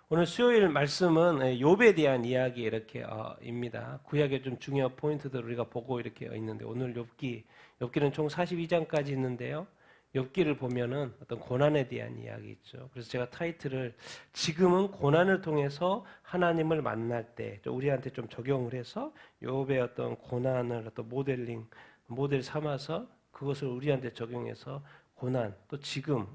오늘 수요일 말씀은 욥에 대한 이야기 입니다. 구약의 좀 중요한 포인트들을 우리가 보고 이렇게 있는데 오늘 욥기는 총 42장까지 있는데요. 욥기를 보면은 어떤 고난에 대한 이야기 있죠. 그래서 제가 타이틀을 지금은 고난을 통해서 하나님을 만날 때 우리한테 좀 적용을 해서 욥의 어떤 고난을 어떤 모델 삼아서 그것을 우리한테 적용해서 고난 또 지금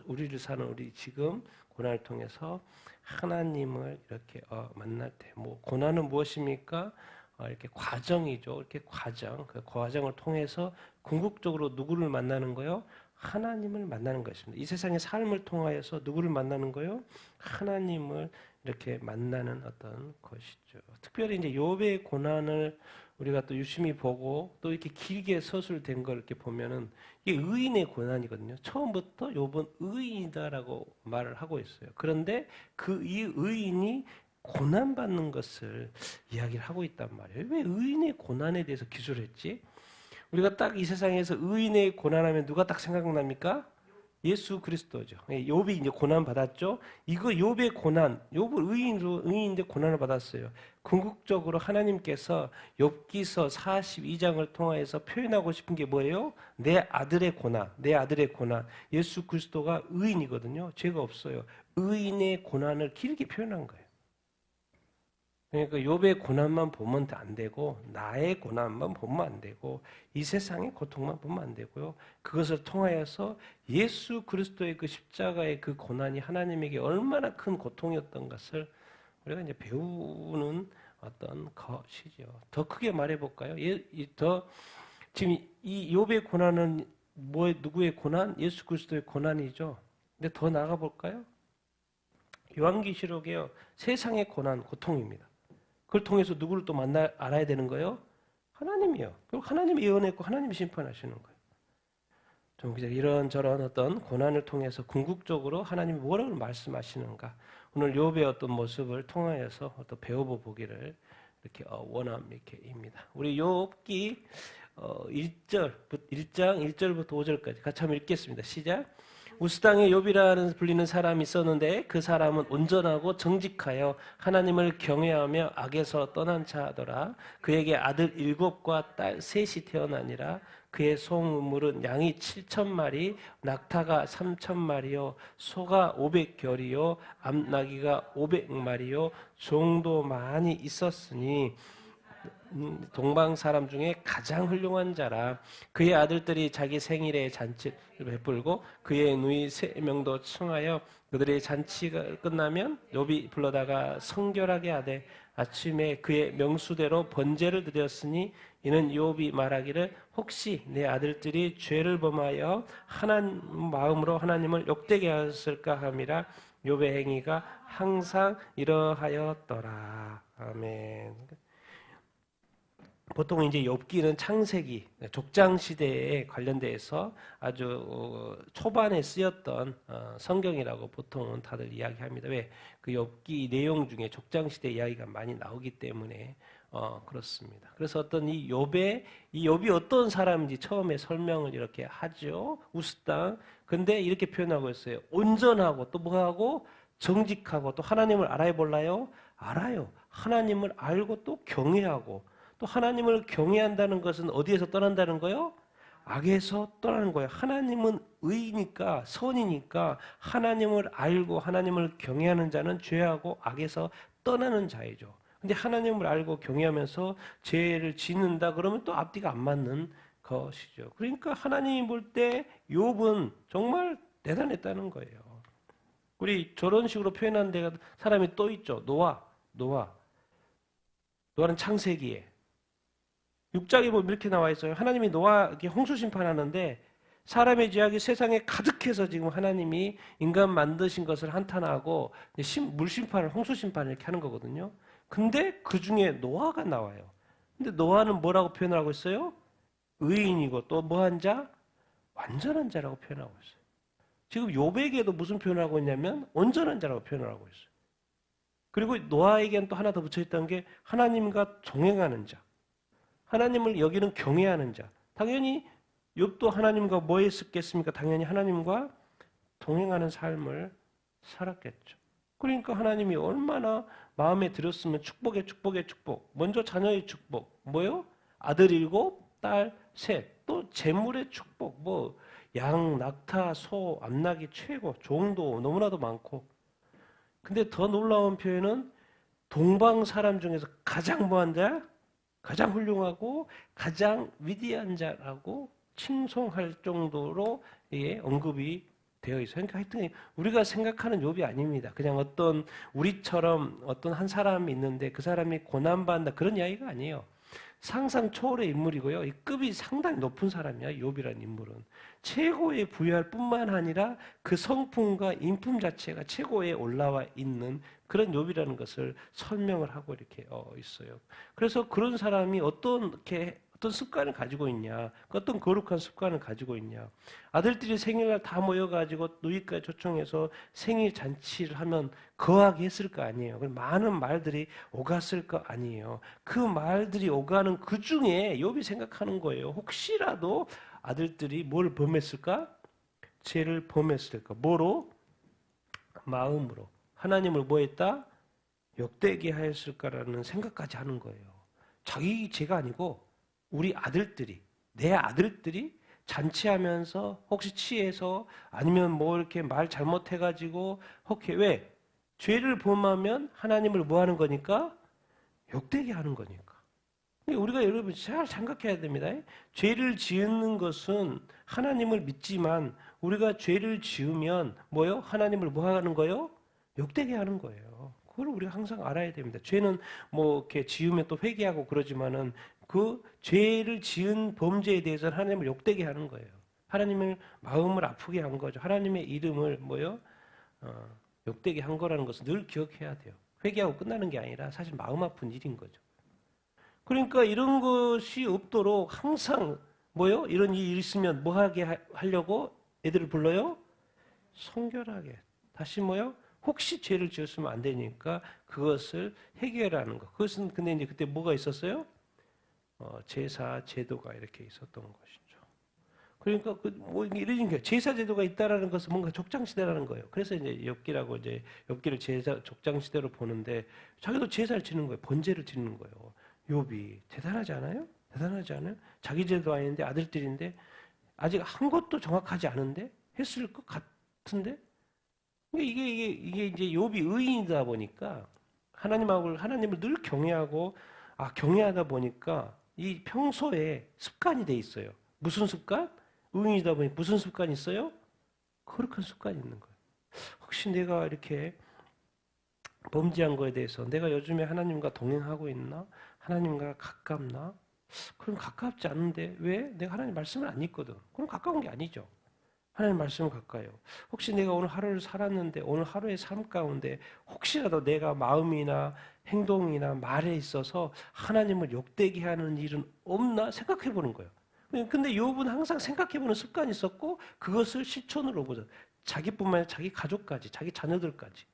우리를 사는 우리 지금 고난을 통해서 하나님을 이렇게 만날 때, 고난은 무엇입니까? 이렇게 과정이죠. 이렇게 그 과정을 통해서 궁극적으로 누구를 만나는 거요? 하나님을 만나는 것입니다. 이 세상의 삶을 통하여서 누구를 만나는 거요? 하나님을 이렇게 만나는 어떤 것이죠. 특별히 이제 욥의 고난을 우리가 또 유심히 보고 또 이렇게 길게 서술된 걸 이렇게 보면은 이게 의인의 고난이거든요. 처음부터 욥은 의인이다라고 말을 하고 있어요. 그런데 이 의인이 고난받는 것을 이야기를 하고 있단 말이에요. 왜 의인의 고난에 대해서 기술을 했지? 우리가 딱 이 세상에서 의인의 고난하면 누가 딱 생각납니까? 예수 그리스도죠. 욥이 이제 고난 받았죠. 이거 욥의 고난, 욥은 의인인데 고난을 받았어요. 궁극적으로 하나님께서 욥기서 42장을 통하여서 표현하고 싶은 게 뭐예요? 내 아들의 고난. 예수 그리스도가 의인이거든요. 죄가 없어요. 의인의 고난을 길게 표현한 거예요. 그러니까 욥의 고난만 보면 안 되고 나의 고난만 보면 안 되고 이 세상의 고통만 보면 안 되고요. 그것을 통하여서 예수 그리스도의 그 십자가의 그 고난이 하나님에게 얼마나 큰 고통이었던 것을 우리가 이제 배우는 어떤 것이죠. 더 크게 말해 볼까요? 지금 이 욥의 고난은 누구의 고난? 예수 그리스도의 고난이죠. 근데 더 나가 볼까요? 요한계시록에요. 세상의 고난, 고통입니다. 그걸 통해서 누구를 또 알아야 되는 거예요? 하나님이요. 그리고 하나님이 예언했고 하나님이 심판하시는 거예요. 좀 이런저런 어떤 고난을 통해서 궁극적으로 하나님이 뭐라고 말씀하시는가. 오늘 욥의 어떤 모습을 통하여서 어떤 배워보기를 이렇게 원함입니다. 우리 욥기 1장 1절부터 5절까지 같이 한번 읽겠습니다. 시작. 우스당의 욥이라는 불리는 사람이 있었는데 그 사람은 온전하고 정직하여 하나님을 경외하며 악에서 떠난 자더라. 그에게 아들 7과 딸 3이 태어나니라. 그의 소물은 양이 7,000마리, 낙타가 3,000마리요, 소가 500결이요, 암나귀가 500마리요, 종도 많이 있었으니 동방 사람 중에 가장 훌륭한 자라. 그의 아들들이 자기 생일에 잔치를 베풀고 그의 누이 3명도 청하여 그들의 잔치가 끝나면 욥이 불러다가 성결하게 하되 아침에 그의 명수대로 번제를 드렸으니 이는 욥이 말하기를 혹시 내 아들들이 죄를 범하여 마음으로 하나님을 욕되게 하였을까 함이라. 욥의 행위가 항상 이러하였더라. 아멘. 보통 이제 욥기는 창세기, 족장 시대에 관련돼서 아주 초반에 쓰였던 성경이라고 보통은 다들 이야기합니다. 왜? 그 욥기 내용 중에 족장 시대 이야기가 많이 나오기 때문에 그렇습니다. 그래서 어떤 이 욥이 어떤 사람인지 처음에 설명을 이렇게 하죠. 우스당. 근데 이렇게 표현하고 있어요. 온전하고 또 뭐하고 정직하고 또 하나님을 알아야 몰라요? 알아요. 하나님을 알고 또 경외하고 또 하나님을 경외한다는 것은 어디에서 떠난다는 거요? 악에서 떠나는 거예요. 하나님은 의니까 선이니까 하나님을 알고 하나님을 경외하는 자는 죄하고 악에서 떠나는 자이죠. 근데 하나님을 알고 경외하면서 죄를 짓는다 그러면 또 앞뒤가 안 맞는 것이죠. 그러니까 하나님이 볼 때 욥은 정말 대단했다는 거예요. 우리 저런 식으로 표현한 데가 사람이 또 있죠. 노아는 창세기에 6장에 보면 이렇게 나와 있어요. 하나님이 노아에게 홍수 심판하는데 사람의 죄악이 세상에 가득해서 지금 하나님이 인간 만드신 것을 한탄하고 물 심판을, 홍수 심판을 이렇게 하는 거거든요. 근데 그 중에 노아가 나와요. 근데 노아는 뭐라고 표현하고 있어요? 의인이고 또 뭐한 자? 완전한 자라고 표현하고 있어요. 지금 욥에게도 무슨 표현을 하고 있냐면 온전한 자라고 표현을 하고 있어요. 그리고 노아에게는 또 하나 더 붙여있다는 게 하나님과 동행하는 자. 하나님을 여기는 경외하는 자. 당연히 욥도 하나님과 뭐 했겠습니까? 당연히 하나님과 동행하는 삶을 살았겠죠. 그러니까 하나님이 얼마나 마음에 들었으면 축복의 축복의 축복. 먼저 자녀의 축복. 뭐요? 아들 7, 딸 3. 또 재물의 축복. 뭐 양, 낙타, 소, 암낙이 최고. 종도 너무나도 많고. 근데 더 놀라운 표현은 동방 사람 중에서 가장 뭐한 자? 가장 훌륭하고 가장 위대한 자라고 칭송할 정도로 언급이 되어 있어요. 그러니까 하여튼 우리가 생각하는 욥이 아닙니다. 그냥 어떤 우리처럼 어떤 한 사람이 있는데 그 사람이 고난받는다 그런 이야기가 아니에요. 상상 초월의 인물이고요. 이 급이 상당히 높은 사람이야. 욥이라는 인물은 최고의 부유할 뿐만 아니라 그 성품과 인품 자체가 최고에 올라와 있는 그런 욥이라는 것을 설명을 하고 이렇게 있어요. 그래서 그런 사람이 어떤 습관을 가지고 있냐, 어떤 거룩한 습관을 가지고 있냐. 아들들이 생일날 다 모여가지고 누이까지 초청해서 생일 잔치를 하면 거하게 했을 거 아니에요. 많은 말들이 오갔을 거 아니에요. 그 말들이 오가는 그 중에 욥이 생각하는 거예요. 혹시라도 아들들이 뭘 범했을까? 죄를 범했을까? 뭐로? 마음으로. 하나님을 뭐 했다? 욕되게 하였을까라는 생각까지 하는 거예요. 자기 죄가 아니고 우리 아들들이, 내 아들들이 잔치하면서 혹시 취해서 아니면 뭐 이렇게 말 잘못해가지고 혹시 왜? 죄를 범하면 하나님을 뭐 하는 거니까? 욕되게 하는 거니까. 우리가 여러분 잘 생각해야 됩니다. 죄를 지은 것은 하나님을 믿지만 우리가 죄를 지으면 뭐요? 하나님을 뭐 하는 거요? 욕되게 하는 거예요. 그걸 우리가 항상 알아야 됩니다. 죄는 뭐 이렇게 지으면 또 회개하고 그러지만은 그 죄를 지은 범죄에 대해서는 하나님을 욕되게 하는 거예요. 하나님을 마음을 아프게 한 거죠. 하나님의 이름을 뭐요? 욕되게 한 거라는 것을 늘 기억해야 돼요. 회개하고 끝나는 게 아니라 사실 마음 아픈 일인 거죠. 그러니까 이런 것이 없도록 항상 뭐요? 이런 일이 있으면 뭐 하게 하려고 애들을 불러요? 성결하게. 다시 뭐요? 혹시 죄를 지었으면 안 되니까 그것을 해결하는 것. 그것은 근데 이제 그때 뭐가 있었어요? 제사 제도가 이렇게 있었던 것이죠. 그러니까 뭐 이런 게 제사 제도가 있다라는 것은 뭔가 족장 시대라는 거예요. 그래서 이제 엽기라고 이제 엽기를 제사 족장 시대로 보는데 자기도 제사를 지는 거예요. 번제를 지는 거예요. 욥이 대단하지 않아요? 대단하지 않아요? 자기 죄도 아닌데 아들들인데 아직 한 것도 정확하지 않은데 했을 것 같은데 이게 이제 욥이 의인이다 보니까 하나님을 늘 경외하고 경외하다 보니까 이 평소에 습관이 돼 있어요. 무슨 습관? 의인이다 보니 무슨 습관이 있어요? 거룩한 습관이 있는 거예요. 혹시 내가 이렇게 범죄한 거에 대해서 내가 요즘에 하나님과 동행하고 있나? 하나님과 가깝나? 그럼 가깝지 않은데 왜? 내가 하나님 말씀을 안 읽거든. 그럼 가까운 게 아니죠. 하나님 말씀을 가까요. 혹시 내가 오늘 하루를 살았는데 오늘 하루의 삶 가운데 혹시라도 내가 마음이나 행동이나 말에 있어서 하나님을 욕되게 하는 일은 없나 생각해 보는 거예요. 근데 욥은 항상 생각해 보는 습관이 있었고 그것을 실천으로 보죠. 자기뿐만 아니라 자기 가족까지, 자기 자녀들까지.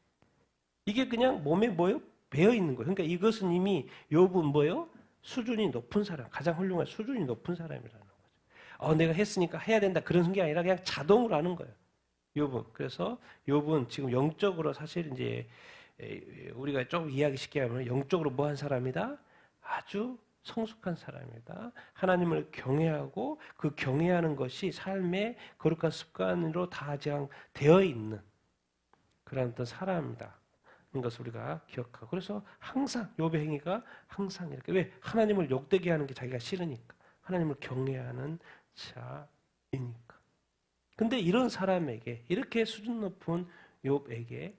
이게 그냥 몸에 뭐요? 배어 있는 거예요. 그러니까 이것은 이미 욥은 뭐요? 수준이 높은 사람, 가장 훌륭한 수준이 높은 사람이라는 거죠. 내가 했으니까 해야 된다 그런 게 아니라 그냥 자동으로 하는 거예요. 욥은. 그래서 욥은 지금 영적으로 사실 이제 우리가 좀 이야기 쉽게 하면 영적으로 뭐 한 사람이다? 아주 성숙한 사람이다. 하나님을 경외하고 그 경외하는 것이 삶의 거룩한 습관으로 다 되어 있는 그런 어떤 사람이다. 것을 우리가 기억하고 그래서 항상 욥의 행위가 항상 이렇게 왜 하나님을 욕되게 하는 게 자기가 싫으니까 하나님을 경외하는 자이니까. 근데 이런 사람에게 이렇게 수준 높은 욥에게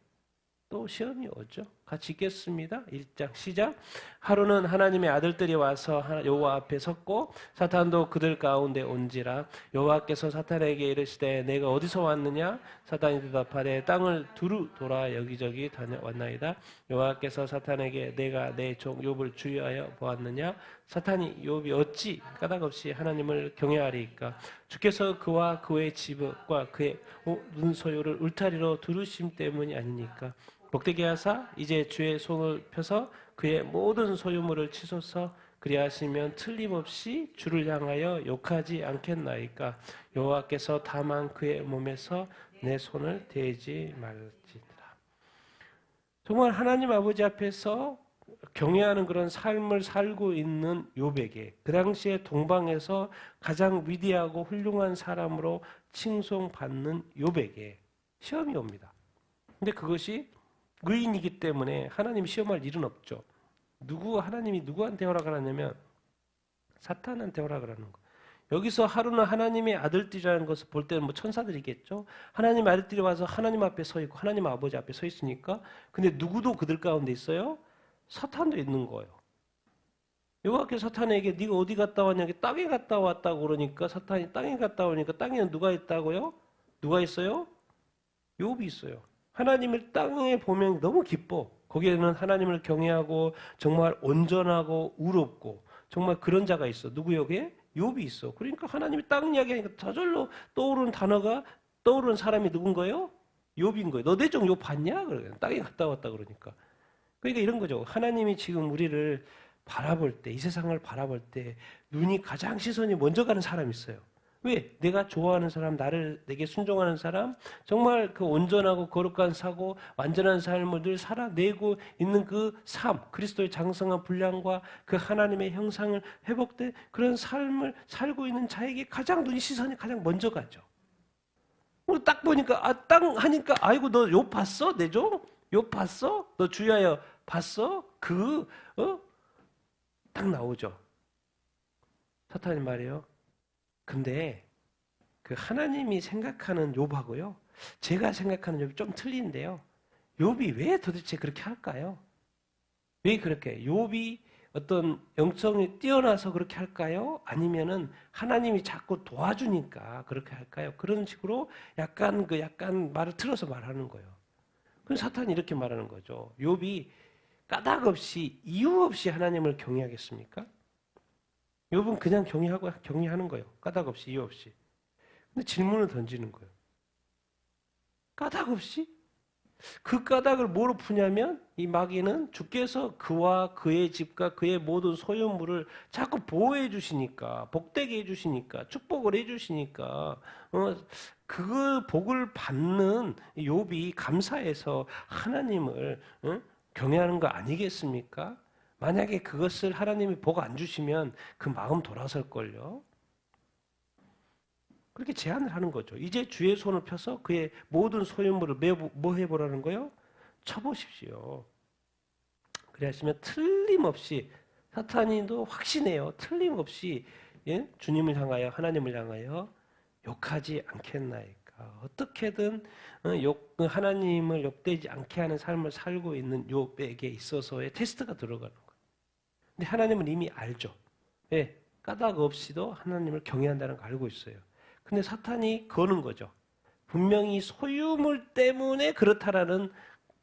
또 시험이 오죠. 같이 읽겠습니다. 1장 시작. 하루는 하나님의 아들들이 와서 여호와 앞에 섰고 사탄도 그들 가운데 온지라. 여호와께서 사탄에게 이르시되 내가 어디서 왔느냐? 사탄이 대답하되 땅을 두루 돌아 여기저기 다녀왔나이다. 여호와께서 사탄에게 내가 내 종 욥을 주의하여 보았느냐? 사탄이 욥이 어찌 까닭없이 하나님을 경외하리이까? 주께서 그와 그의 집과 그의 모든 소유를 울타리로 두르심 때문이 아니니까. 복되게 하사 이제 주의 손을 펴서 그의 모든 소유물을 치소서. 그리하시면 틀림없이 주를 향하여 욕하지 않겠나이까. 여호와께서 다만 그의 몸에서 내 손을 대지 말지니라. 정말 하나님 아버지 앞에서 경외하는 그런 삶을 살고 있는 욥에게 그 당시에 동방에서 가장 위대하고 훌륭한 사람으로 칭송받는 욥에게 시험이 옵니다. 근데 그것이 의인이기 때문에 하나님 시험할 일은 없죠. 하나님이 누구한테 허락을 하냐면 사탄한테 허락을 하는 거. 여기서 하루는 하나님의 아들들이라는 것을 볼 때는 뭐 천사들이겠죠. 하나님 아들들이 와서 하나님 앞에 서 있고 하나님 아버지 앞에 서 있으니까 근데 누구도 그들 가운데 있어요? 사탄도 있는 거예요. 여호와께서 사탄에게 네가 어디 갔다 왔냐? 땅에 갔다 왔다고 그러니까 사탄이 땅에 갔다 오니까 땅에는 누가 있다고요? 누가 있어요? 욥이 있어요. 하나님을 땅에 보면 너무 기뻐. 거기에는 하나님을 경외하고 정말 온전하고 의롭고 정말 그런 자가 있어. 누구 여기에? 욥이 있어. 그러니까 하나님이 땅 이야기하니까 저절로 떠오르는 단어가 떠오르는 사람이 누군 거예요? 욥인 거예요. 너 내 종 욥 봤냐? 그래. 땅에 갔다 왔다 그러니까. 그러니까 이런 거죠. 하나님이 지금 우리를 바라볼 때, 이 세상을 바라볼 때 눈이 가장 시선이 먼저 가는 사람이 있어요. 왜? 내가 좋아하는 사람, 내게 순종하는 사람, 정말 그 온전하고 거룩한 사고, 완전한 삶을 늘 살아내고 있는 그 삶, 그리스도의 장성한 분량과 그 하나님의 형상을 회복된 그런 삶을 살고 있는 자에게 시선이 가장 먼저 가죠. 딱 보니까, 땅 하니까, 아이고, 너 욥 봤어? 내 종? 욥 봤어? 너 주야여 봤어? 딱 나오죠. 사탄이 말이에요. 근데 그 하나님이 생각하는 욥하고요, 제가 생각하는 욥이 좀 틀린데요. 욥이 왜 도대체 그렇게 할까요? 왜 그렇게? 욥이 어떤 영성이 뛰어나서 그렇게 할까요? 아니면은 하나님이 자꾸 도와주니까 그렇게 할까요? 그런 식으로 약간 말을 틀어서 말하는 거예요. 그럼 사탄이 이렇게 말하는 거죠. 욥이 까닭 없이 이유 없이 하나님을 경외하겠습니까? 욥은 그냥 경외하는 거예요. 까닭 없이 이유 없이. 근데 질문을 던지는 거예요. 까닭 없이? 그 까닭을 뭐로 푸냐면 이 마귀는 주께서 그와 그의 집과 그의 모든 소유물을 자꾸 보호해 주시니까, 복되게 해 주시니까, 축복을 해 주시니까 그 복을 받는 욥이 감사해서 하나님을 경외하는 거 아니겠습니까? 만약에 그것을 하나님이 복 안 주시면 그 마음 돌아설걸요. 그렇게 제안을 하는 거죠. 이제 주의 손을 펴서 그의 모든 소유물을 뭐 해보라는 거요? 쳐보십시오. 그래 하시면 틀림없이 사탄이도 확신해요. 틀림없이 주님을 향하여 하나님을 향하여 욕하지 않겠나이까. 어떻게든 하나님을 욕되지 않게 하는 삶을 살고 있는 욥에게 있어서의 테스트가 들어가는 거예요. 근데 하나님은 이미 알죠. 왜? 까닭 없이도 하나님을 경외한다는 걸 알고 있어요. 근데 사탄이 거는 거죠. 분명히 소유물 때문에 그렇다라는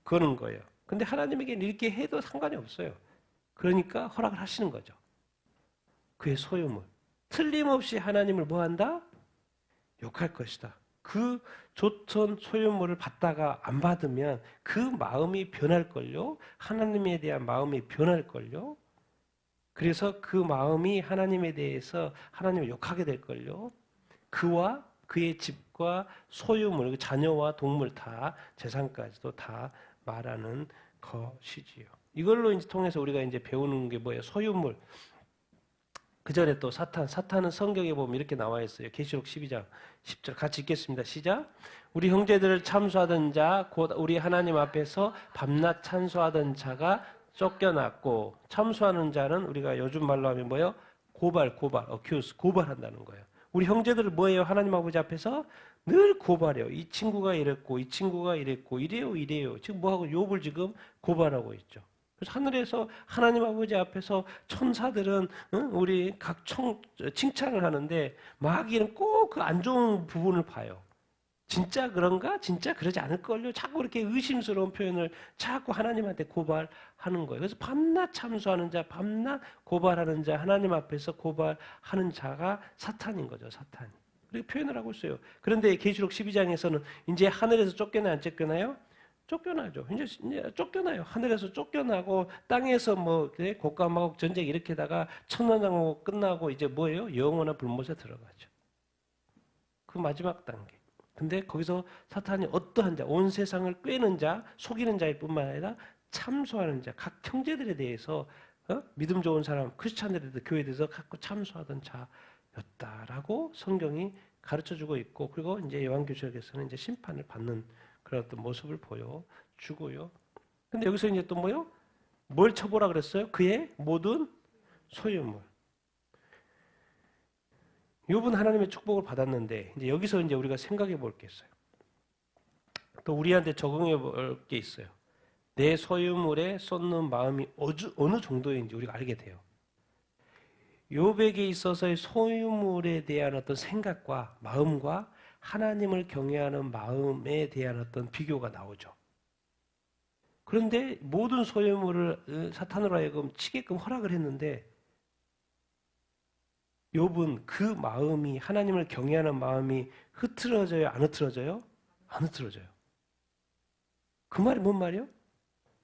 거는 거예요. 근데 하나님에게는 이렇게 해도 상관이 없어요. 그러니까 허락을 하시는 거죠. 그의 소유물. 틀림없이 하나님을 뭐 한다? 욕할 것이다. 그 좋던 소유물을 받다가 안 받으면 그 마음이 변할걸요. 하나님에 대한 마음이 변할걸요. 그래서 그 마음이 하나님에 대해서 하나님을 욕하게 될걸요. 그와 그의 집과 소유물, 자녀와 동물 다, 재산까지도 다 말하는 것이지요. 이걸로 이제 통해서 우리가 이제 배우는 게 뭐예요? 소유물. 그 전에 또 사탄은 성경에 보면 이렇게 나와 있어요. 계시록 12장 10절 같이 읽겠습니다. 시작. 우리 형제들을 참수하던 자, 곧 우리 하나님 앞에서 밤낮 찬수하던 자가 쫓겨났고, 참수하는 자는 우리가 요즘 말로 하면 뭐예요? accuse, 고발한다는 거예요. 우리 형제들을 뭐예요? 하나님 아버지 앞에서 늘 고발해요. 이 친구가 이랬고, 이 친구가 이랬고, 이래요. 지금 뭐하고 욥을 지금 고발하고 있죠. 그래서 하늘에서 하나님 아버지 앞에서 천사들은 우리 칭찬을 하는데 마귀는 꼭 그 안 좋은 부분을 봐요. 진짜 그런가? 진짜 그러지 않을걸요? 자꾸 그렇게 의심스러운 표현을 자꾸 하나님한테 고발하는 거예요. 그래서 밤낮 참수하는 자, 밤낮 고발하는 자, 하나님 앞에서 고발하는 자가 사탄인 거죠. 사탄이. 그렇게 표현을 하고 있어요. 그런데 계시록 12장에서는 이제 하늘에서 쫓겨나요? 안 쫓겨나요? 쫓겨나죠. 이제 쫓겨나요. 하늘에서 쫓겨나고 땅에서 곡감하고 전쟁 일으키다가 천년왕국 끝나고 이제 뭐예요? 영원한 불못에 들어가죠. 그 마지막 단계. 근데 거기서 사탄이 어떠한 자, 온 세상을 꿰는 자, 속이는 자일 뿐만 아니라 참소하는 자, 각 형제들에 대해서 믿음 좋은 사람, 크리스찬들에 대해서 교회에 대해서 갖고 참소하던 자였다라고 성경이 가르쳐주고 있고, 그리고 이제 요한계시록에서는 이제 심판을 받는 그런 어떤 모습을 보여주고요. 근데 여기서 이제 또 뭐요? 뭘 쳐보라 그랬어요? 그의 모든 소유물. 욥은 하나님의 축복을 받았는데 이제 여기서 이제 우리가 생각해 볼 게 있어요. 또 우리한테 적응해 볼 게 있어요. 내 소유물에 쏟는 마음이 어느 정도인지 우리가 알게 돼요. 욥에게 있어서의 소유물에 대한 어떤 생각과 마음과 하나님을 경외하는 마음에 대한 어떤 비교가 나오죠. 그런데 모든 소유물을 사탄으로 하여금 치게끔 허락을 했는데 욥은 그 마음이, 하나님을 경외하는 마음이 흐트러져요? 안 흐트러져요? 안 흐트러져요. 그 말이 뭔 말이에요?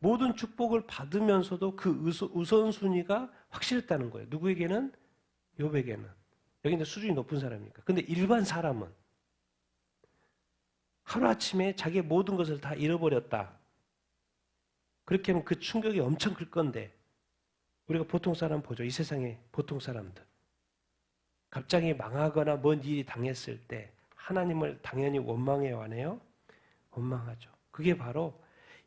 모든 축복을 받으면서도 그 우선순위가 확실했다는 거예요. 누구에게는? 욥에게는. 여기는 수준이 높은 사람이니까. 근데 일반 사람은 하루아침에 자기의 모든 것을 다 잃어버렸다. 그렇게 하면 그 충격이 엄청 클 건데, 우리가 보통 사람 보죠. 이 세상의 보통 사람들. 갑자기 망하거나 뭔 일이 당했을 때 하나님을 당연히 원망해요, 안 해요? 원망하죠. 그게 바로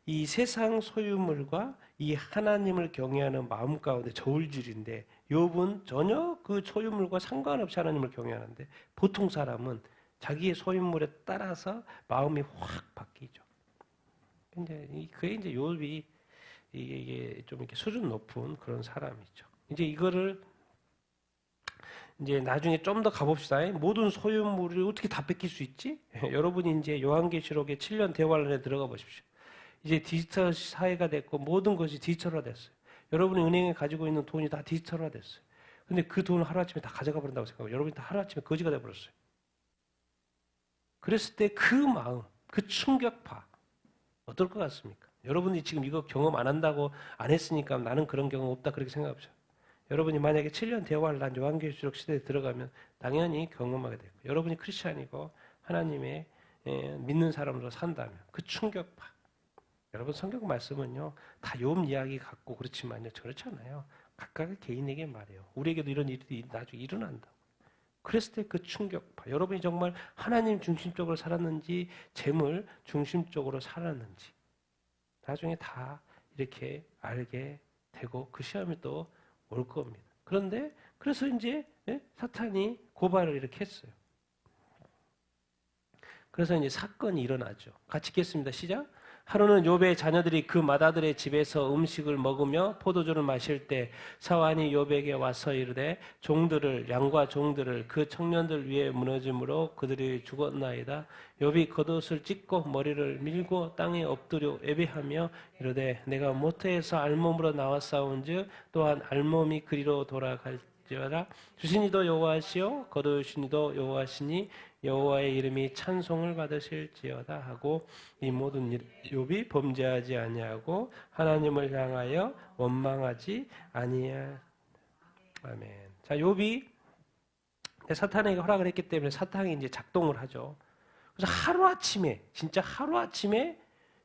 이 세상 소유물과 이 하나님을 경외하는 마음 가운데 저울질인데, 욥은 전혀 그 소유물과 상관없이 하나님을 경외하는데, 보통 사람은 자기의 소유물에 따라서 마음이 확 바뀌죠. 이제 그게 이제 욥이 이게 좀 이렇게 수준 높은 그런 사람이죠. 이제 이거를 이제 나중에 좀 더 가봅시다. 모든 소유물을 어떻게 다 뺏길 수 있지? 여러분이 이제 요한계시록의 7년 대환란에 들어가 보십시오. 이제 디지털 사회가 됐고 모든 것이 디지털화 됐어요. 여러분이 은행에 가지고 있는 돈이 다 디지털화 됐어요. 근데 그 돈을 하루아침에 다 가져가 버린다고 생각하고 여러분이 다 하루아침에 거지가 돼버렸어요. 그랬을 때 그 마음, 그 충격파 어떨 것 같습니까? 여러분이 지금 이거 경험 안 한다고 안 했으니까 나는 그런 경험 없다 그렇게 생각하죠. 여러분이 만약에 7년 대환란 요한계시록 시대에 들어가면 당연히 경험하게 되고, 여러분이 크리스찬이고 하나님의 믿는 사람으로 산다면 그 충격파. 여러분 성경 말씀은요 다 욥 이야기 같고 그렇지만요 그렇지 않아요. 각각의 개인에게 말해요. 우리에게도 이런 일이 나중에 일어난다고. 그랬을 때 그 충격파. 여러분이 정말 하나님 중심적으로 살았는지 재물 중심적으로 살았는지 나중에 다 이렇게 알게 되고 그 시험이 또 올 겁니다. 그런데 그래서 이제 사탄이 고발을 이렇게 했어요. 그래서 이제 사건이 일어나죠. 같이 읽겠습니다. 시작. 하루는 욥의 자녀들이 그 맏아들의 집에서 음식을 먹으며 포도주를 마실 때 사환이 욥에게 와서 이르되 종들을 양과 종들을 그 청년들 위에 무너짐으로 그들이 죽었나이다. 욥이 겉옷을 찢고 머리를 밀고 땅에 엎드려 예배하며 이르되 내가 모태에서 알몸으로 나왔사온즉 또한 알몸이 그리로 돌아갈지어다. 주시니도 여호와시요 거두시니도 여호와시니 여호와의 이름이 찬송을 받으실지어다 하고 이 모든 욥이 범죄하지 아니하고 하나님을 향하여 원망하지 아니하. 아멘. 자, 욥이 사탄에게 허락을 했기 때문에 사탄이 이제 작동을 하죠. 그래서 하루아침에 진짜 하루아침에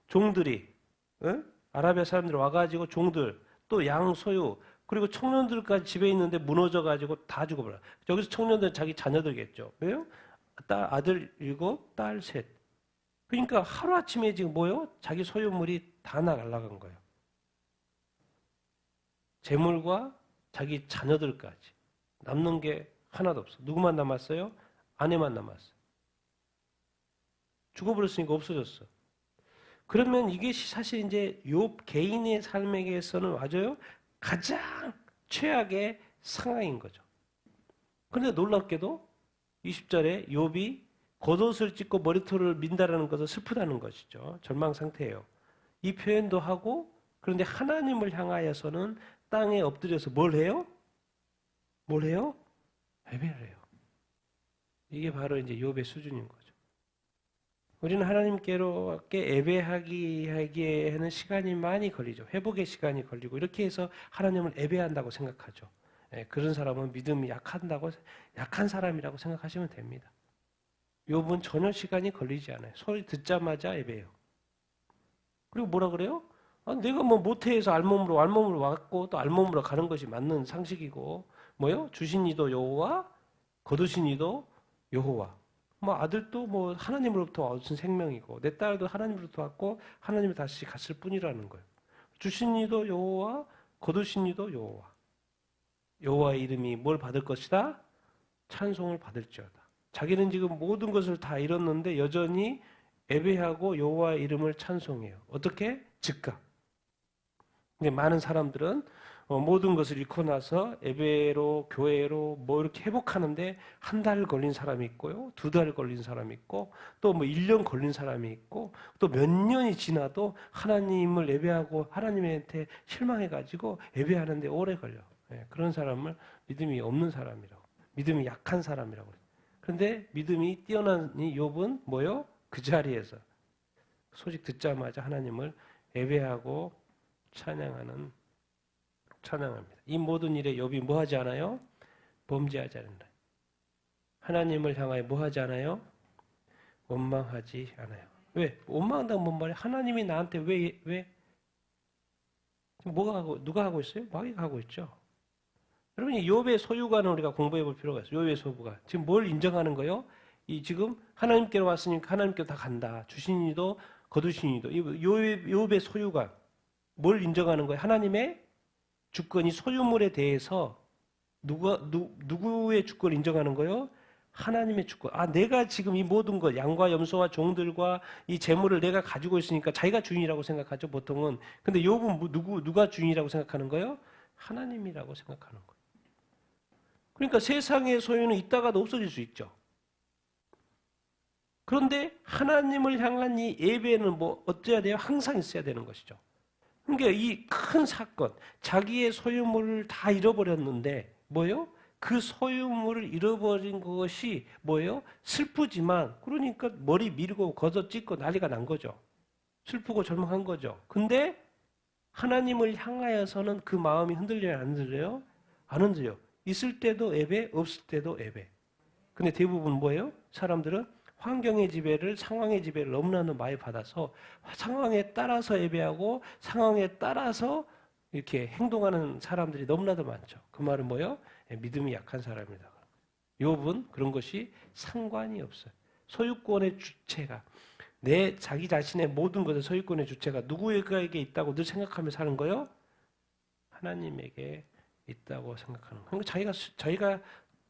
종들이 아라비아 사람들이 와가지고 종들 또 양 소유 그리고 청년들까지 집에 있는데 무너져가지고 다 죽어버려. 여기서 청년들은 자기 자녀들겠죠. 왜요? 아들 7, 딸 3. 그러니까 하루아침에 지금 뭐요? 자기 소유물이 다 날아간 거예요. 재물과 자기 자녀들까지. 남는 게 하나도 없어. 누구만 남았어요? 아내만 남았어. 죽어버렸으니까 없어졌어. 그러면 이게 사실 이제 욥 개인의 삶에게서는 맞아요? 가장 최악의 상황인 거죠. 그런데 놀랍게도 20절에 욥이 겉옷을 찢고 머리털을 민다라는 것은 슬프다는 것이죠. 절망 상태예요. 이 표현도 하고 그런데 하나님을 향하여서는 땅에 엎드려서 뭘 해요? 뭘 해요? 예배를 해요. 이게 바로 이제 욥의 수준인 거죠. 우리는 하나님께로께 예배하기에는 시간이 많이 걸리죠. 회복의 시간이 걸리고 이렇게 해서 하나님을 예배한다고 생각하죠. 그런 사람은 믿음이 약한 사람이라고 생각하시면 됩니다. 욥은 전혀 시간이 걸리지 않아요. 소리 듣자마자 예배해요. 그리고 뭐라 그래요? 내가 뭐 모태에서 알몸으로 왔고 또 알몸으로 가는 것이 맞는 상식이고 뭐요? 주신 이도 여호와, 거두신 이도 여호와. 뭐 아들도 뭐 하나님으로부터 얻은 생명이고 내 딸도 하나님으로부터 왔고 하나님이 다시 갔을 뿐이라는 거예요. 주신 이도 여호와, 거두신 이도 여호와. 여호와의 이름이 뭘 받을 것이다? 찬송을 받을지어다. 자기는 지금 모든 것을 다 잃었는데 여전히 예배하고 여호와의 이름을 찬송해요. 어떻게? 즉각. 근데 많은 사람들은 모든 것을 잃고 나서 예배로 교회로 뭐 이렇게 회복하는데 한 달 걸린 사람이 있고요. 2달 걸린 사람이 있고 또 뭐 1년 걸린 사람이 있고 또 몇 년이 지나도 하나님을 예배하고 하나님한테 실망해가지고 예배하는데 오래 걸려. 그런 사람을 믿음이 없는 사람이라고. 믿음이 약한 사람이라고 그래요. 그런데 믿음이 뛰어난 이 욥은 뭐요? 그 자리에서 소식 듣자마자 하나님을 예배하고 찬양합니다. 이 모든 일에 욥이 뭐 하지 않아요? 범죄하지 않는다. 하나님을 향하여 뭐 하지 않아요? 원망하지 않아요. 왜? 원망한다고 뭔 말이에요? 하나님이 나한테 왜? 누가 하고 있어요? 마귀가 하고 있죠. 여러분, 이 욥의 소유관을 우리가 공부해 볼 필요가 있어요. 욥의 소유관. 지금 뭘 인정하는 거예요? 지금 하나님께로 왔으니까 하나님께로 다 간다. 주신 이도 거두신 이도. 욥의 소유관. 뭘 인정하는 거예요? 하나님의 주권이 소유물에 대해서 누구의 주권을 인정하는 거예요? 하나님의 주권. 내가 지금 이 모든 것, 양과 염소와 종들과 이 재물을 내가 가지고 있으니까 자기가 주인이라고 생각하죠, 보통은. 근데 욥은 누가 주인이라고 생각하는 거예요? 하나님이라고 생각하는 거예요. 그러니까 세상의 소유는 있다가도 없어질 수 있죠. 그런데 하나님을 향한 이 예배는 뭐 어째야 돼요? 항상 있어야 되는 것이죠. 그러니까 이 큰 사건, 자기의 소유물을 다 잃어버렸는데 뭐예요? 그 소유물을 잃어버린 것이 뭐예요? 슬프지만 그러니까 머리 밀고 걷어 찢고 난리가 난 거죠. 슬프고 절망한 거죠. 근데 하나님을 향하여서는 그 마음이 흔들려요? 안 흔들려요? 안 흔들려요. 있을 때도 예배, 없을 때도 예배. 근데 대부분 뭐예요? 사람들은 환경의 지배를, 상황의 지배를 너무나도 많이 받아서 상황에 따라서 예배하고 상황에 따라서 이렇게 행동하는 사람들이 너무나도 많죠. 그 말은 뭐예요? 믿음이 약한 사람이다. 욥은 그런 것이 상관이 없어요. 소유권의 주체가 자기 자신의 모든 것의 소유권의 주체가 누구에게 있다고 늘 생각하며 사는 거예요? 하나님에게 있다고 생각하는 거예요. 그러니까 자기가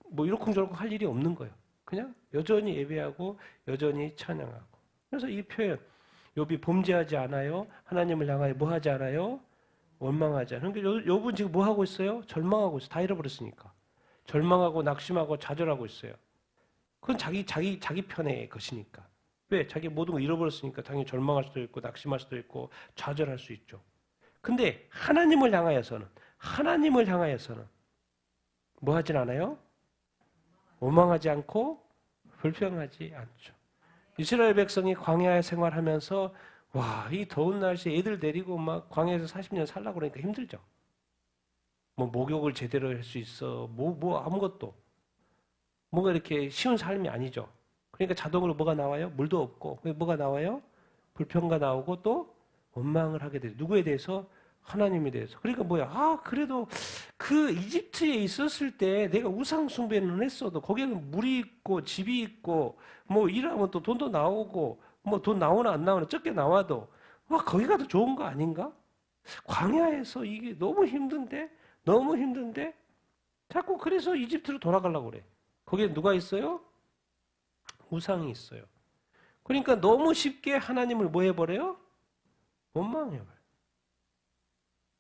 뭐 이러쿵저러쿵 할 일이 없는 거예요. 그냥 여전히 예배하고 여전히 찬양하고. 그래서 이 표현 욥이 범죄하지 않아요. 하나님을 향하여 뭐 하지 않아요? 원망하지 않아요. 그러니까 욥은 지금 뭐 하고 있어요? 절망하고 있어요. 다 잃어버렸으니까. 절망하고 낙심하고 좌절하고 있어요. 그건 자기 편의 것이니까. 왜? 자기 모든 걸 잃어버렸으니까 당연히 절망할 수도 있고 낙심할 수도 있고 좌절할 수 있죠. 근데 하나님을 향하여서는 뭐 하진 않아요? 원망하지 않고 불평하지 않죠. 이스라엘 백성이 광야 생활하면서 이 더운 날씨에 애들 데리고 막 광야에서 40년 살라고 그러니까 힘들죠. 뭐 목욕을 제대로 할 수 있어. 뭐 아무것도. 뭔가 이렇게 쉬운 삶이 아니죠. 그러니까 자동으로 뭐가 나와요? 물도 없고. 뭐가 나와요? 불평가 나오고 또 원망을 하게 돼요. 누구에 대해서? 하나님에 대해서. 그러니까 뭐야? 그래도 그 이집트에 있었을 때 내가 우상 숭배는 했어도 거기에는 물이 있고 집이 있고 뭐 일하면 또 돈도 나오고 뭐 돈 나오나 안 나오나 적게 나와도 거기가 더 좋은 거 아닌가? 광야에서 이게 너무 힘든데 자꾸 그래서 이집트로 돌아가려고 그래. 거기에 누가 있어요? 우상이 있어요. 그러니까 너무 쉽게 하나님을 뭐 해버려요? 원망해버려요.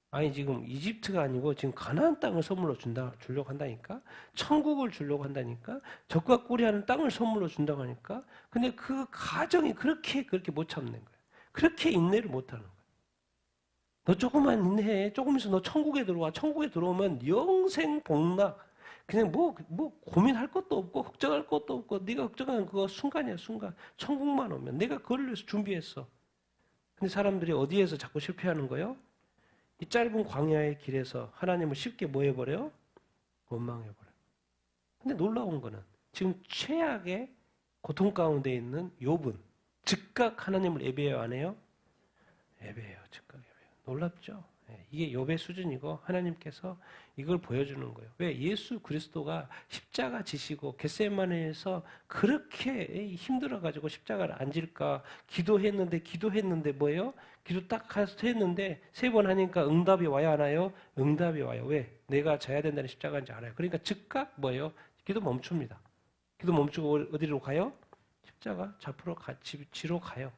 아니 지금 이집트가 아니고 지금 가나안 땅을 선물로 주려고 한다니까. 천국을 주려고 한다니까. 적과 꿀이 하는 땅을 선물로 준다고 하니까. 근데 그 가정이 그렇게 못 참는 거예요. 그렇게 인내를 못 하는 거예요. 너 조금만 인내해. 조금 있으면 너 천국에 들어와. 천국에 들어오면 영생 복락. 그냥 뭐 고민할 것도 없고 걱정할 것도 없고 네가 걱정하는 그거 순간이야, 순간. 천국만 오면 내가 그걸 위해서 준비했어. 근데 사람들이 어디에서 자꾸 실패하는 거예요? 이 짧은 광야의 길에서 하나님을 쉽게 뭐 해버려요? 원망해버려요. 근데 놀라운 거는 지금 최악의 고통 가운데 있는 욥은 즉각 하나님을 예배해요, 안 해요? 예배해요, 즉각 예배해요. 놀랍죠? 이게 욥의 수준이고 하나님께서 이걸 보여주는 거예요. 왜? 예수 그리스도가 십자가 지시고 겟세마네에서 그렇게 힘들어가지고 십자가를 안 질까 기도했는데 뭐예요? 기도 딱 했는데 3번 하니까 응답이 와야 하나요? 응답이 와요. 왜? 내가 져야 된다는 십자가인지 알아요. 그러니까 즉각 뭐예요? 기도 멈춥니다. 기도 멈추고 어디로 가요? 십자가 잡으러 지로 가요.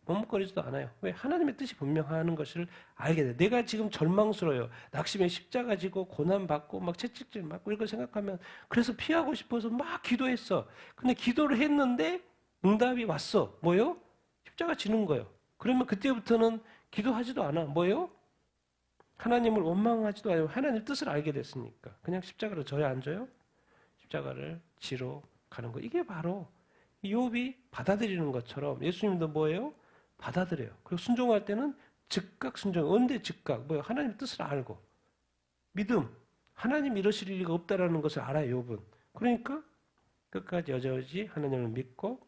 머뭇거리지도 않아요. 왜? 하나님의 뜻이 분명하는 것을 알게 돼요. 내가 지금 절망스러워요. 낙심에 십자가 지고 고난받고 막 채찍질 맞고 이런 걸 생각하면 그래서 피하고 싶어서 막 기도했어. 근데 기도를 했는데 응답이 왔어. 뭐요? 십자가 지는 거예요. 그러면 그때부터는 기도하지도 않아. 뭐요? 하나님을 원망하지도 않아요. 하나님 뜻을 알게 됐으니까. 그냥 십자가를 져야 안 져요? 십자가를 지러 가는 거. 이게 바로 욥이 받아들이는 것처럼 예수님도 뭐예요? 받아들여요. 그리고 순종할 때는 즉각 순종, 언제 즉각, 뭐예요? 하나님 뜻을 알고 믿음, 하나님 이러실 리가 없다라는 것을 알아요. 욥은. 그러니까 끝까지 여전히 하나님을 믿고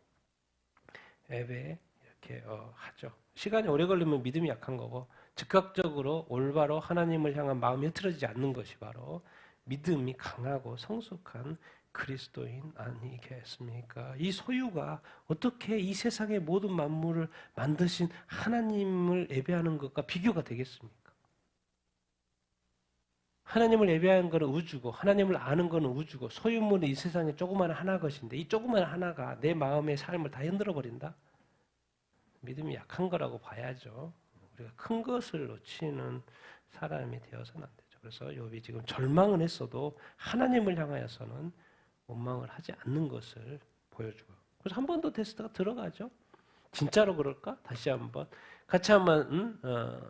예배 이렇게 하죠. 시간이 오래 걸리면 믿음이 약한 거고 즉각적으로 올바로 하나님을 향한 마음이 흐트러지지 않는 것이 바로 믿음이 강하고 성숙한 그리스도인 아니겠습니까? 이 소유가 어떻게 이 세상의 모든 만물을 만드신 하나님을 예배하는 것과 비교가 되겠습니까? 하나님을 예배하는 것은 우주고 하나님을 아는 것은 우주고 소유물은 이 세상에 조그마한 하나 것인데 이 조그마한 하나가 내 마음의 삶을 다 흔들어 버린다? 믿음이 약한 거라고 봐야죠. 우리가 큰 것을 놓치는 사람이 되어서는 안 되죠. 그래서 욥이 지금 절망은 했어도 하나님을 향하여서는 원망을 하지 않는 것을 보여주고 그래서 한 번 더 테스트가 들어가죠. 진짜로 그럴까? 다시 한번 같이 한번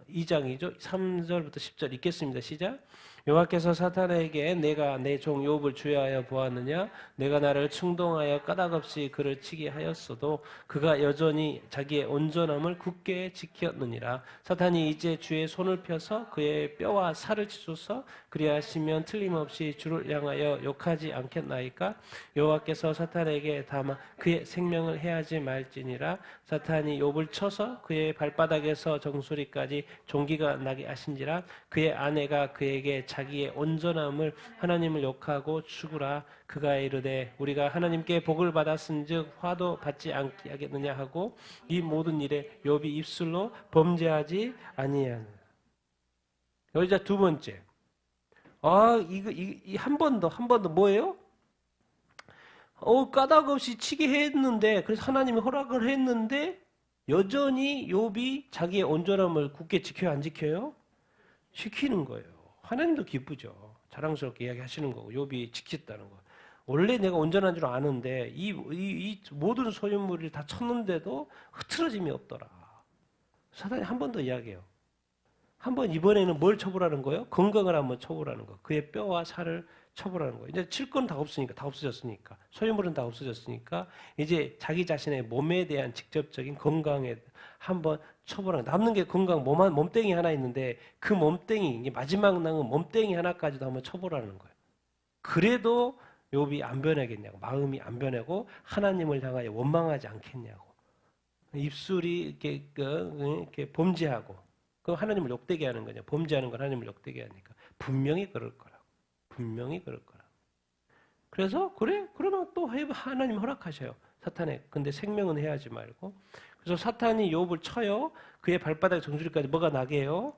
2장이죠. 3절부터 10절 읽겠습니다. 시작. 여호와께서 사탄에게 내가 내 종 욥을 주의하여 보았느냐? 내가 나를 충동하여 까닭없이 그를 치게 하였어도 그가 여전히 자기의 온전함을 굳게 지켰느니라. 사탄이 이제 주의 손을 펴서 그의 뼈와 살을 치소서 그리하시면 틀림없이 주를 향하여 욕하지 않겠나이까? 여호와께서 사탄에게 다만 그의 생명을 해하지 말지니라. 사탄이 욥을 쳐서 그의 발바닥에서 정수리까지 종기가 나게 하신지라. 그의 아내가 그에게 자기의 온전함을 하나님을 욕하고 죽으라. 그가 이르되 우리가 하나님께 복을 받았은즉 화도 받지 않게 하겠느냐 하고 이 모든 일에 욥이 입술로 범죄하지 아니하느라. 여기자 두 번째. 이거 한 번 더 뭐예요? 까닭 없이 치게 했는데 그래서 하나님이 허락을 했는데 여전히 욥이 자기의 온전함을 굳게 지켜요, 안 지켜요? 지키는 거예요. 하나님도 기쁘죠. 자랑스럽게 이야기하시는 거고 욥이 지켰다는 거. 원래 내가 온전한 줄 아는데 이 모든 소유물을 다 쳤는데도 흐트러짐이 없더라. 사단이 한 번 더 이야기해요. 한번 이번에는 뭘 처벌하는 거예요? 건강을 한번 처벌하는 거. 그의 뼈와 살을 처벌하는 거예요. 이제 칠 건 다 없으니까, 다 없어졌으니까, 소유물은 다 없어졌으니까 이제 자기 자신의 몸에 대한 직접적인 건강에 한번 처벌하는 거예요. 남는 게 건강, 몸뚱이 하나 있는데 그 몸뚱이, 마지막 남은 몸뚱이 하나까지도 한번 처벌하는 거예요. 그래도 욥이 안 변하겠냐고, 마음이 안 변하고 하나님을 향하여 원망하지 않겠냐고. 입술이 이렇게 범죄하고, 그 하나님을 욕되게 하는 거냐. 범죄하는 건 하나님을 욕되게 하니까. 분명히 그럴 거라고. 분명히 그럴 거라고. 그래서 그래? 그러면 또 하나님 허락하셔요. 사탄에. 근데 생명은 해하지 말고. 그래서 사탄이 욥을 쳐요. 그의 발바닥 정수리까지 뭐가 나게 해요?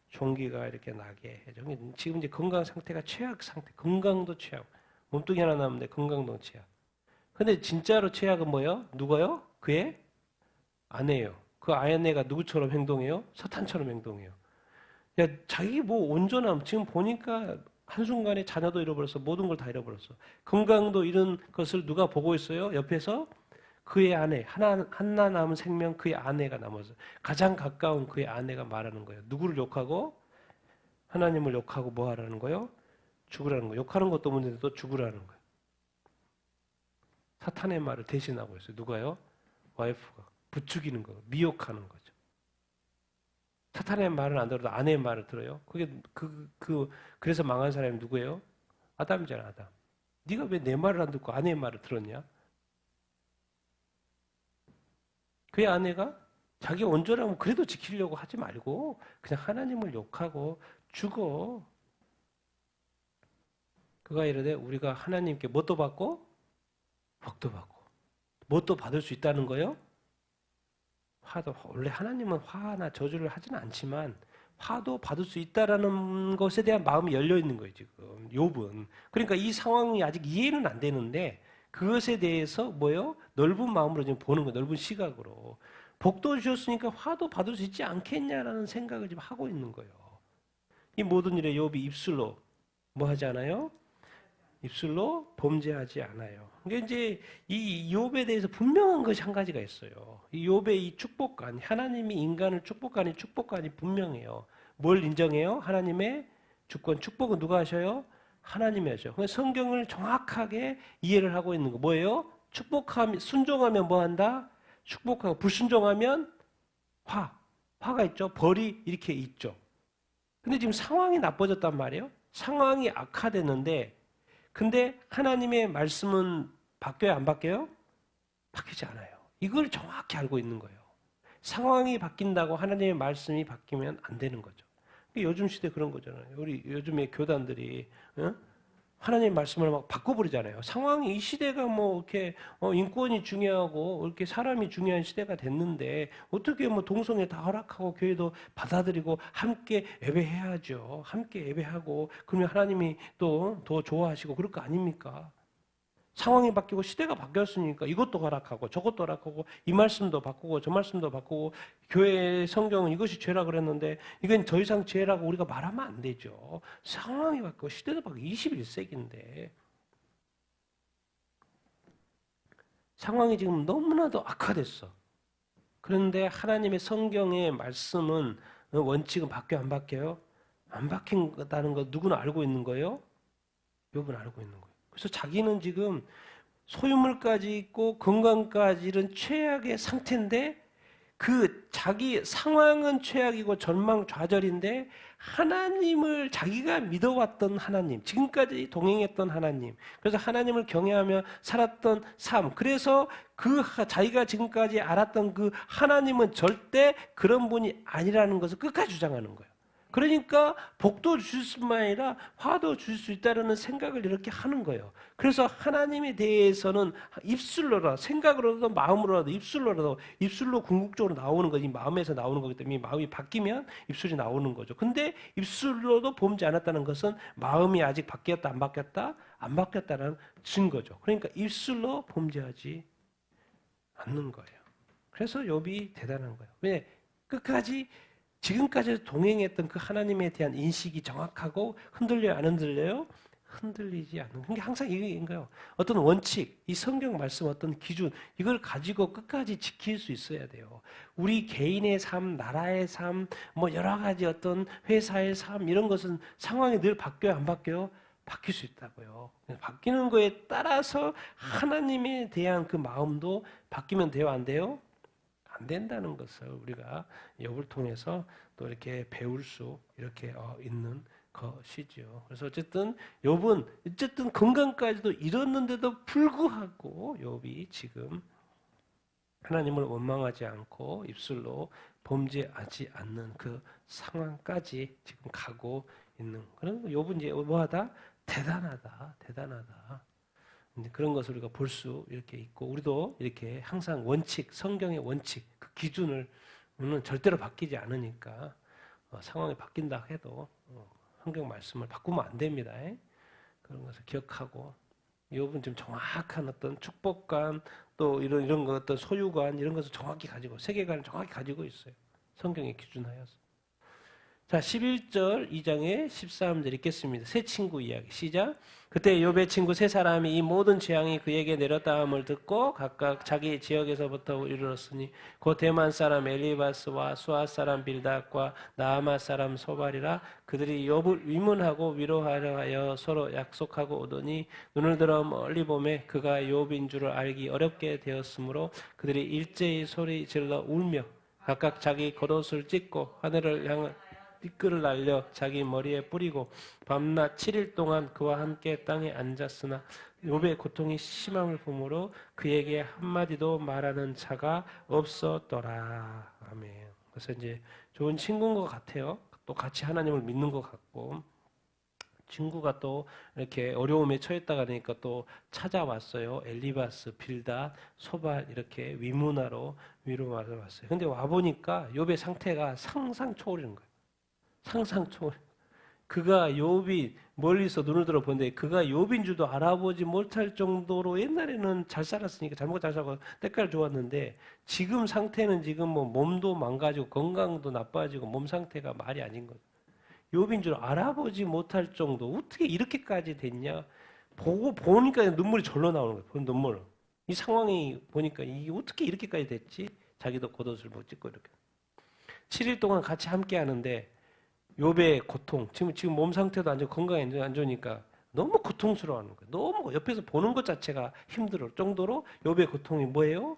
종기가 이렇게 나게 해요. 지금 이제 건강 상태가 최악 상태. 건강도 최악. 몸뚱이 하나 남는데 건강도 최악. 근데 진짜로 최악은 뭐예요? 누가요? 그의 아내예요. 그 아내가 누구처럼 행동해요? 사탄처럼 행동해요. 야, 자기 뭐 온전함, 지금 보니까 한순간에 자녀도 잃어버렸어. 모든 걸 다 잃어버렸어. 건강도 잃은 것을 누가 보고 있어요? 옆에서 그의 아내, 하나 남은 생명 그의 아내가 남아서 가장 가까운 그의 아내가 말하는 거예요. 누구를 욕하고? 하나님을 욕하고 뭐 하라는 거예요? 죽으라는 거예요. 욕하는 것도 문제인데 또 죽으라는 거예요. 사탄의 말을 대신하고 있어요. 누가요? 와이프가. 부추기는 거, 미혹하는 거죠. 사탄의 말은 안 들어도 아내의 말을 들어요. 그게 그래서 망한 사람이 누구예요? 아담이잖아, 아담. 네가 왜 내 말을 안 듣고 아내의 말을 들었냐? 그의 아내가 자기 온전하면 그래도 지키려고 하지 말고 그냥 하나님을 욕하고 죽어. 그가 이르되 우리가 하나님께 뭣도 받고 복도 받고 뭣도 받을 수 있다는 거요? 화도. 원래 하나님은 화나 저주를 하지는 않지만 화도 받을 수 있다라는 것에 대한 마음이 열려 있는 거예요, 지금 욥은. 그러니까 이 상황이 아직 이해는 안 되는데 그것에 대해서 뭐예요? 넓은 마음으로 지금 보는 거예요. 넓은 시각으로. 복도 주셨으니까 화도 받을 수 있지 않겠냐라는 생각을 지금 하고 있는 거예요. 이 모든 일에 욥이 입술로 뭐 하지 않아요? 입술로 범죄하지 않아요. 그러니까 이제 이 욥에 대해서 분명한 것이 한 가지가 있어요. 이 욥의 이 축복관, 하나님이 인간을 축복관이 분명해요. 뭘 인정해요? 하나님의 주권, 축복은 누가 하셔요? 하나님이 하셔요. 그래서 성경을 정확하게 이해를 하고 있는 거 뭐예요? 축복하면, 순종하면 뭐 한다? 축복하고, 불순종하면 화가 있죠. 벌이 이렇게 있죠. 근데 지금 상황이 나빠졌단 말이에요. 상황이 악화됐는데 근데 하나님의 말씀은 바뀌어요? 안 바뀌어요? 바뀌지 않아요. 이걸 정확히 알고 있는 거예요. 상황이 바뀐다고 하나님의 말씀이 바뀌면 안 되는 거죠. 요즘 시대 그런 거잖아요. 우리 요즘에 교단들이 하나님의 말씀을 막 바꿔버리잖아요. 상황이 이 시대가 뭐 이렇게 인권이 중요하고 이렇게 사람이 중요한 시대가 됐는데 어떻게 뭐 동성애 다 허락하고 교회도 받아들이고 함께 예배해야죠. 함께 예배하고 그러면 하나님이 또 더 좋아하시고 그럴 거 아닙니까? 상황이 바뀌고 시대가 바뀌었으니까 이것도 허락하고 저것도 허락하고 이 말씀도 바꾸고 저 말씀도 바꾸고 교회의 성경은 이것이 죄라 그랬는데 이건 더 이상 죄라고 우리가 말하면 안 되죠. 상황이 바뀌고 시대도 바뀌고 21세기인데 상황이 지금 너무나도 악화됐어. 그런데 하나님의 성경의 말씀은 원칙은 바뀌어 안 바뀌어요? 안 바뀐다는 거 누구는 알고 있는 거예요? 욥은 알고 있는 거예요. 그래서 자기는 지금 소유물까지 있고 건강까지 이런 최악의 상태인데 그 자기 상황은 최악이고 전망 좌절인데 하나님을 자기가 믿어왔던 하나님, 지금까지 동행했던 하나님, 그래서 하나님을 경외하며 살았던 삶, 그래서 그 자기가 지금까지 알았던 그 하나님은 절대 그런 분이 아니라는 것을 끝까지 주장하는 거예요. 그러니까 복도 주실 뿐만 아니라 화도 주실 수 있다는 생각을 이렇게 하는 거예요. 그래서 하나님에 대해서는 입술로라도 생각으로도 마음으로라도 입술로 궁극적으로 나오는 거지 마음에서 나오는 거기 때문에 마음이 바뀌면 입술이 나오는 거죠. 근데 입술로도 범죄 않았다는 것은 마음이 아직 바뀌었다 안 바뀌었다? 안 바뀌었다는 증거죠. 그러니까 입술로 범죄하지 않는 거예요. 그래서 욥이 대단한 거예요. 왜? 끝까지 지금까지 동행했던 그 하나님에 대한 인식이 정확하고 흔들려요? 안 흔들려요? 흔들리지 않는. 그게 항상 이거인 거예요. 어떤 원칙, 이 성경 말씀 어떤 기준, 이걸 가지고 끝까지 지킬 수 있어야 돼요. 우리 개인의 삶, 나라의 삶, 뭐 여러 가지 어떤 회사의 삶, 이런 것은 상황이 늘 바뀌어요? 안 바뀌어요? 바뀔 수 있다고요. 바뀌는 거에 따라서 하나님에 대한 그 마음도 바뀌면 돼요? 안 돼요? 안 된다는 것을 우리가 욥을 통해서 또 이렇게 배울 수 이렇게 있는 것이죠. 그래서 어쨌든 욥은 어쨌든 건강까지도 잃었는데도 불구하고 욥이 지금 하나님을 원망하지 않고 입술로 범죄하지 않는 그 상황까지 지금 가고 있는 그런 욥은 이제 뭐하다? 대단하다. 그런 것을 우리가 볼 수 이렇게 있고 우리도 이렇게 항상 원칙, 성경의 원칙, 그 기준을 우리는 절대로 바뀌지 않으니까 상황이 바뀐다 해도 성경 말씀을 바꾸면 안 됩니다. 그런 것을 기억하고 욥은 좀 정확한 어떤 축복관 또 이런 것 어떤 소유관 이런 것을 정확히 가지고 세계관을 정확히 가지고 있어요. 성경의 기준하여서. 자, 11절 2장의 13절 읽겠습니다. 세 친구 이야기 시작. 그때 욥의 친구 세 사람이 이 모든 재앙이 그에게 내렸다함을 듣고 각각 자기 지역에서부터 이르렀으니 곧 대만 사람 엘리바스와 수아 사람 빌닷과 나아마 사람 소발이라 그들이 욥을 위문하고 위로하려 하여 서로 약속하고 오더니 눈을 들어 멀리 보매 그가 욥인 줄을 알기 어렵게 되었으므로 그들이 일제히 소리 질러 울며 각각 자기 겉옷을 찢고 하늘을 향한 띠끌을 날려 자기 머리에 뿌리고 밤낮 7일 동안 그와 함께 땅에 앉았으나 욥의 고통이 심함을 보므로 그에게 한마디도 말하는 자가 없었더라. 아멘. 그래서 이제 좋은 친구인 것 같아요. 또 같이 하나님을 믿는 것 같고, 친구가 또 이렇게 어려움에 처했다가 그러니까 또 찾아왔어요. 엘리바스, 빌닷, 소발 이렇게 위문하러 위로하러 왔어요. 근데 와 보니까 욥의 상태가 상상 초월인 거예요. 상상 초월. 그가 욥이 멀리서 눈을 들어 보는데 그가 욥인 줄도 알아보지 못할 정도로 옛날에는 잘 살았으니까 잘 먹고 잘 살고 때깔 좋았는데 지금 상태는 지금 뭐 몸도 망가지고 건강도 나빠지고 몸 상태가 말이 아닌 거죠. 욥인 줄 알아보지 못할 정도 어떻게 이렇게까지 됐냐 보니까 눈물이 절로 나오는 거예요. 본 눈물. 이 상황이 보니까 이게 어떻게 이렇게까지 됐지? 자기도 겉옷을 못 찢고 이렇게 7일 동안 같이 함께 하는데 욥의 고통, 지금 몸 상태도 안 좋고 건강이 안 좋으니까 너무 고통스러워하는 거예요. 너무 옆에서 보는 것 자체가 힘들 정도로 욥의 고통이 뭐예요?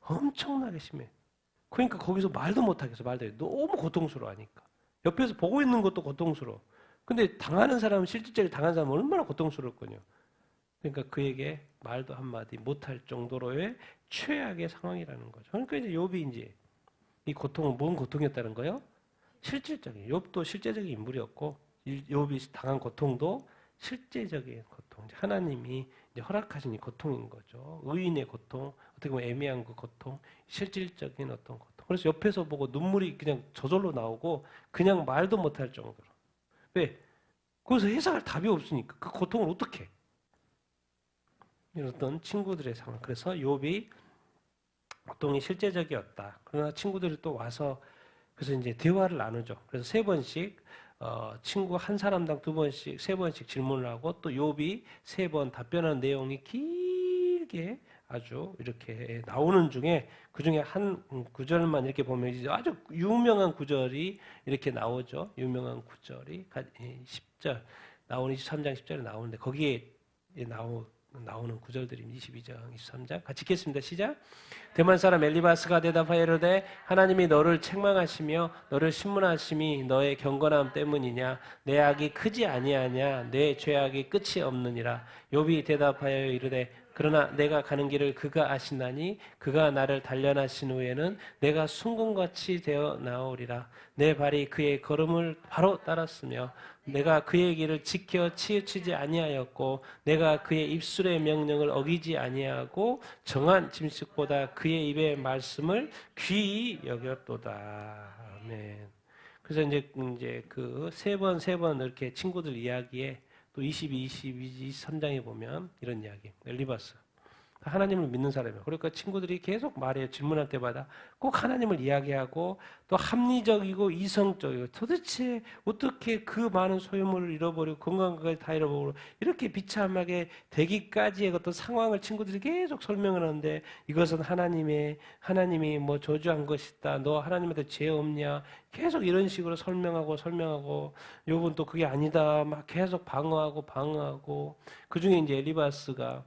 엄청나게 심해. 그러니까 거기서 말도 못하겠어. 너무 고통스러워하니까. 옆에서 보고 있는 것도 고통스러워. 근데 당하는 사람은 실질적으로 당하는 사람은 얼마나 고통스럽거든요. 그러니까 그에게 말도 한마디 못할 정도로의 최악의 상황이라는 거죠. 그러니까 이제 욥이 이제 이 고통은 뭔 고통이었다는 거예요? 실질적인 욥도 실제적인 인물이었고 욥이 당한 고통도 실제적인 고통. 하나님이 이제 허락하신 이 고통인 거죠. 의인의 고통, 어떻게 보면 애매한 그 고통, 실질적인 어떤 고통. 그래서 옆에서 보고 눈물이 그냥 저절로 나오고 그냥 말도 못할 정도로. 왜? 거기서 해석할 답이 없으니까 그 고통을 어떻게? 이런 친구들의 상황. 그래서 욥이 고통이 실제적이었다. 그러나 친구들이 또 와서 그래서 이제 대화를 나누죠. 그래서 세 번씩 친구 한 사람당 두 번씩 세 번씩 질문을 하고 또 욥이 세 번 답변하는 내용이 길게 아주 이렇게 나오는 중에 그 중에 한 구절만 이렇게 보면 이제 아주 유명한 구절이 이렇게 나오죠. 유명한 구절이 10절 나오는 23장 10절에 나오는데 거기에 나오는 구절들이 22장 23장 같이 읽겠습니다. 시작. 대만 사람 엘리바스가 대답하여 이르되 하나님이 너를 책망하시며 너를 신문하심이 너의 경건함 때문이냐 내 악이 크지 아니하냐 내 죄악이 끝이 없느니라. 욥이 대답하여 이르되 그러나 내가 가는 길을 그가 아시나니 그가 나를 단련하신 후에는 내가 순금같이 되어 나오리라. 내 발이 그의 걸음을 바로 따랐으며 내가 그의 길을 지켜 치우치지 아니하였고 내가 그의 입술의 명령을 어기지 아니하고 정한 짐승보다 그의 입의 말씀을 귀히 여겼도다. 아멘. 그래서 이제 그 세 번 이렇게 친구들 이야기에 또 22, 23장에 보면 이런 이야기. 엘리바스. 하나님을 믿는 사람이에요. 그러니까 친구들이 계속 말해요. 질문할 때마다 꼭 하나님을 이야기하고 또 합리적이고 이성적이고 도대체 어떻게 그 많은 소유물을 잃어버리고 건강까지 다 잃어버리고 이렇게 비참하게 되기까지의 어떤 상황을 친구들이 계속 설명을 하는데 이것은 하나님이 뭐 저주한 것이다. 너 하나님한테 죄 없냐? 계속 이런 식으로 설명하고 욥은 또 그게 아니다. 막 계속 방어하고 그 중에 이제 엘리바스가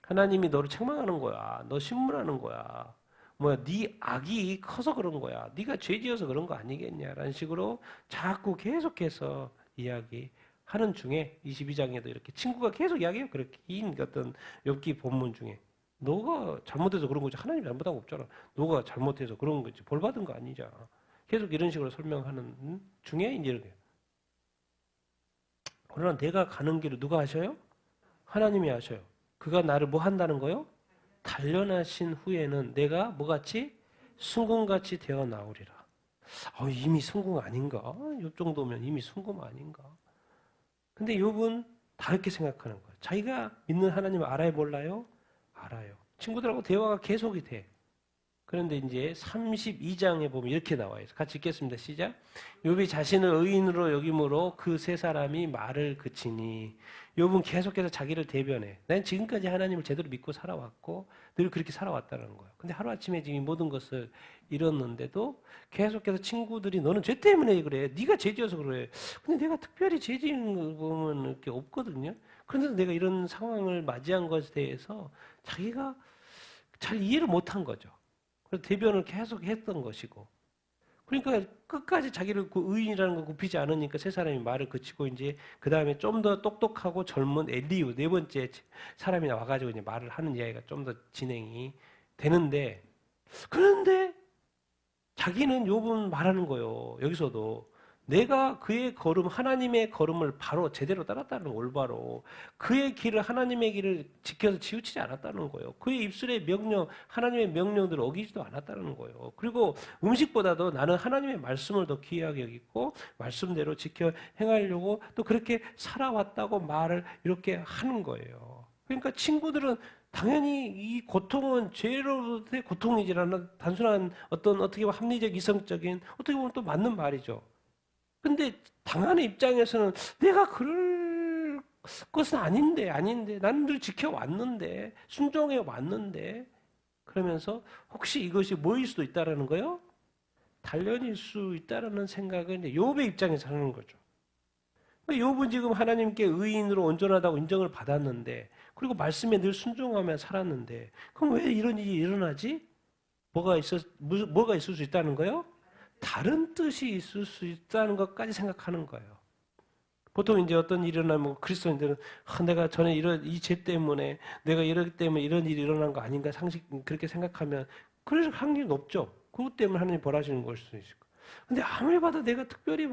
하나님이 너를 책망하는 거야. 너 신문하는 거야. 네 악이 커서 그런 거야. 네가 죄지어서 그런 거 아니겠냐라는 식으로 자꾸 계속해서 이야기하는 중에 22장에도 이렇게 친구가 계속 이야기해요. 그렇게 긴 어떤 욥기 본문 중에 너가 잘못해서 그런 거지 하나님 잘못한 거 없잖아. 너가 잘못해서 그런 거지 벌 받은 거 아니잖아. 계속 이런 식으로 설명하는 중에 이제 이렇게 그러나 내가 가는 길을 누가 하셔요? 하나님이 하셔요. 그가 나를 뭐 한다는 거요? 단련하신 후에는 내가 뭐같이? 순금같이 되어 나오리라. 이미 순금 아닌가? 욥 정도면 이미 순금 아닌가? 근데 욥은 다르게 생각하는 거예요. 자기가 믿는 하나님을 알아요, 몰라요? 알아요. 친구들하고 대화가 계속이 돼. 그런데 이제 32장에 보면 이렇게 나와요. 같이 읽겠습니다. 시작. 욥이 자신을 의인으로 여김으로 그 세 사람이 말을 그치니 욥은 계속해서 자기를 대변해. 난 지금까지 하나님을 제대로 믿고 살아왔고 늘 그렇게 살아왔다는 거예요. 근데 하루아침에 지금 이 모든 것을 잃었는데도 계속해서 친구들이 너는 죄 때문에 그래. 네가 죄 지어서 그래. 근데 내가 특별히 죄 지은 거 보면 이렇게 없거든요. 그런데도 내가 이런 상황을 맞이한 것에 대해서 자기가 잘 이해를 못한 거죠. 그래서 대변을 계속 했던 것이고. 그러니까 끝까지 자기를 그 의인이라는 걸 굽히지 않으니까 세 사람이 말을 그치고 이제 그 다음에 좀 더 똑똑하고 젊은 엘리우 네 번째 사람이 와가지고 이제 말을 하는 이야기가 좀 더 진행이 되는데 그런데 자기는 욥은 말하는 거예요. 여기서도 내가 그의 걸음, 하나님의 걸음을 바로 제대로 따랐다는 거예요. 올바로. 그의 길을, 하나님의 길을 지켜서 치우치지 않았다는 거예요. 그의 입술의 명령, 하나님의 명령들을 어기지도 않았다는 거예요. 그리고 음식보다도 나는 하나님의 말씀을 더 귀하게 여기고 말씀대로 지켜 행하려고 또 그렇게 살아왔다고 말을 이렇게 하는 거예요. 그러니까 친구들은 당연히 이 고통은 죄로부터의 고통이지라는 단순한 어떤 어떻게 보면 합리적 이성적인 어떻게 보면 또 맞는 말이죠. 근데 당하는 입장에서는 내가 그럴 것은 아닌데 나는 늘 지켜왔는데 순종해 왔는데 그러면서 혹시 이것이 뭐일 수도 있다라는 거요? 단련일 수 있다라는 생각을 이제 욥의 입장에서 하는 거죠. 욥은 지금 하나님께 의인으로 온전하다고 인정을 받았는데 그리고 말씀에 늘 순종하며 살았는데 그럼 왜 이런 일이 일어나지? 뭐가 있을 수 있다는 거요? 다른 뜻이 있을 수 있다는 것까지 생각하는 거예요. 보통 이제 어떤 일이 일어나면 그리스도인들은 내가 전에 이 죄 때문에 내가 이러기 때문에 이런 일이 일어난 거 아닌가 상식 그렇게 생각하면 그럴 확률이 높죠. 그것 때문에 하나님 벌하시는 걸 수도 있을 거예요. 근데 아무리 봐도 내가 특별히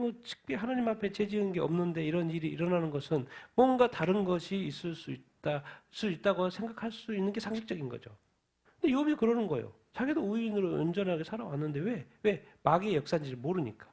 하나님 앞에 죄 지은 게 없는데 이런 일이 일어나는 것은 뭔가 다른 것이 있을 수 있다고 생각할 수 있는 게 상식적인 거죠. 근데 욥이 그러는 거예요. 자기도 의인으로 온전하게 살아왔는데 왜 마귀의 역사인지 모르니까.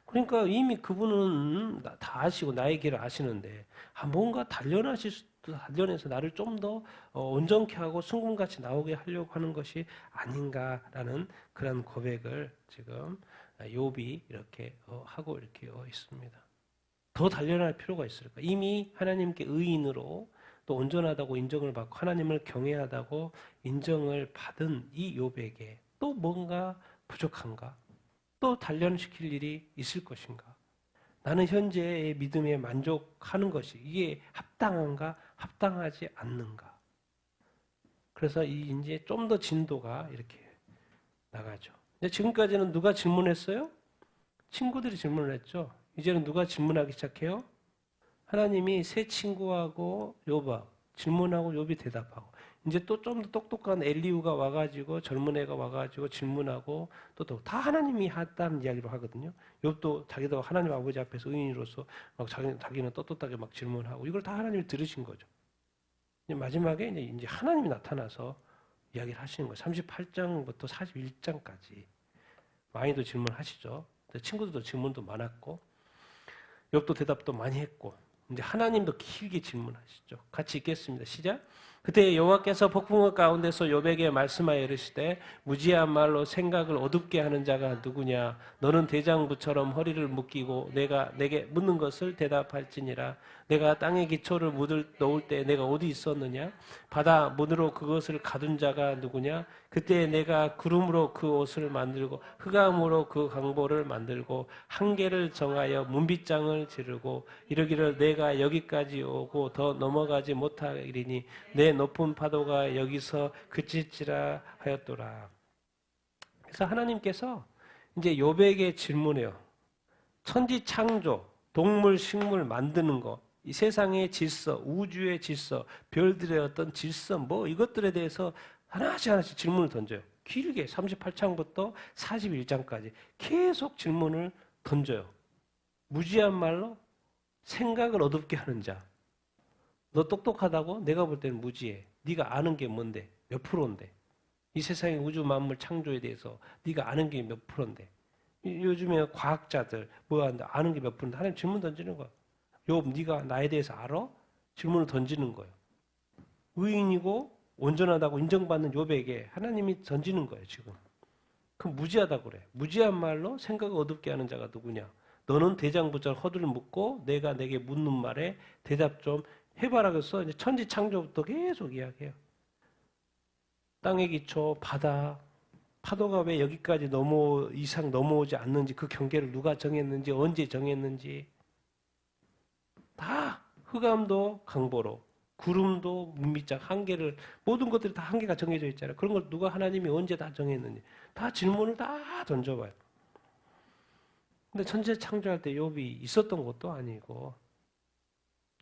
그러니까 이미 그분은 다 아시고 나의 길을 아시는데 뭔가 단련해서 나를 좀 더 온전케 하고 순금같이 나오게 하려고 하는 것이 아닌가라는 그런 고백을 지금 욥이 이렇게 하고 이렇게 있습니다. 더 단련할 필요가 있을까? 이미 하나님께 의인으로 또 온전하다고 인정을 받고 하나님을 경외하다고 인정을 받은 이 욥에게 또 뭔가 부족한가? 또 단련시킬 일이 있을 것인가? 나는 현재의 믿음에 만족하는 것이 이게 합당한가? 합당하지 않는가? 그래서 이제 좀 더 진도가 이렇게 나가죠. 지금까지는 누가 질문했어요? 친구들이 질문을 했죠. 이제는 누가 질문하기 시작해요? 하나님이 새 친구하고 욥하고 질문하고 욥이 대답하고 이제 또 좀 더 똑똑한 엘리우가 와가지고 젊은 애가 와가지고 질문하고 또 다 하나님이 했다는 이야기로 하거든요. 욥도 자기도 하나님 아버지 앞에서 의인으로서 막 자기는 떳떳하게 막 질문하고 이걸 다 하나님이 들으신 거죠. 마지막에 이제 하나님이 나타나서 이야기를 하시는 거예요. 38장부터 41장까지 많이도 질문하시죠. 친구들도 질문도 많았고 욥도 대답도 많이 했고 이제 하나님도 길게 질문하시죠. 같이 읽겠습니다. 시작. 그때 여호와께서 폭풍우 가운데서 욥에게 말씀하여 이르시되 무지한 말로 생각을 어둡게 하는 자가 누구냐? 너는 대장부처럼 허리를 묶이고 내가 내게 묻는 것을 대답할지니라. 내가 땅의 기초를 넣을 때 내가 어디 있었느냐? 바다 문으로 그것을 가둔 자가 누구냐? 그때 내가 구름으로 그 옷을 만들고 흑암으로 그 강보를 만들고 한계를 정하여 문빗장을 지르고 이르기를 내가 여기까지 오고 더 넘어가지 못하리니 내 높은 파도가 여기서 그칠지라 하였더라. 그래서 하나님께서 이제 욥에게 질문해요. 천지 창조, 동물, 식물 만드는 거, 이 세상의 질서, 우주의 질서, 별들의 어떤 질서, 이것들에 대해서 하나씩 질문을 던져요. 길게 38장부터 41장까지 계속 질문을 던져요. 무지한 말로 생각을 어둡게 하는 자. 너 똑똑하다고? 내가 볼 때는 무지해. 네가 아는 게 뭔데? 몇 프로인데? 이 세상의 우주 만물 창조에 대해서 네가 아는 게 몇 프로인데? 요즘에 과학자들 아는 게 몇 프로인데? 하나님 질문 던지는 거야. 욥, 네가 나에 대해서 알아? 질문을 던지는 거예요. 의인이고 온전하다고 인정받는 욥에게 하나님이 던지는 거예요, 지금. 그럼 무지하다고 그래. 무지한 말로 생각을 어둡게 하는 자가 누구냐? 너는 대장부처럼 허리를 묶고 내가 내게 묻는 말에 대답 좀 해봐라 그래서 이제 천지 창조부터 계속 이야기해요. 땅의 기초, 바다, 파도가 왜 여기까지 이상 넘어오지 않는지 그 경계를 누가 정했는지 언제 정했는지 다 흑암도 강보로 구름도 문밑장 한계를 모든 것들이 다 한계가 정해져 있잖아요. 그런 걸 누가 하나님이 언제 다 정했는지 다 질문을 다 던져봐요. 근데 천재 창조할 때 욥이 있었던 것도 아니고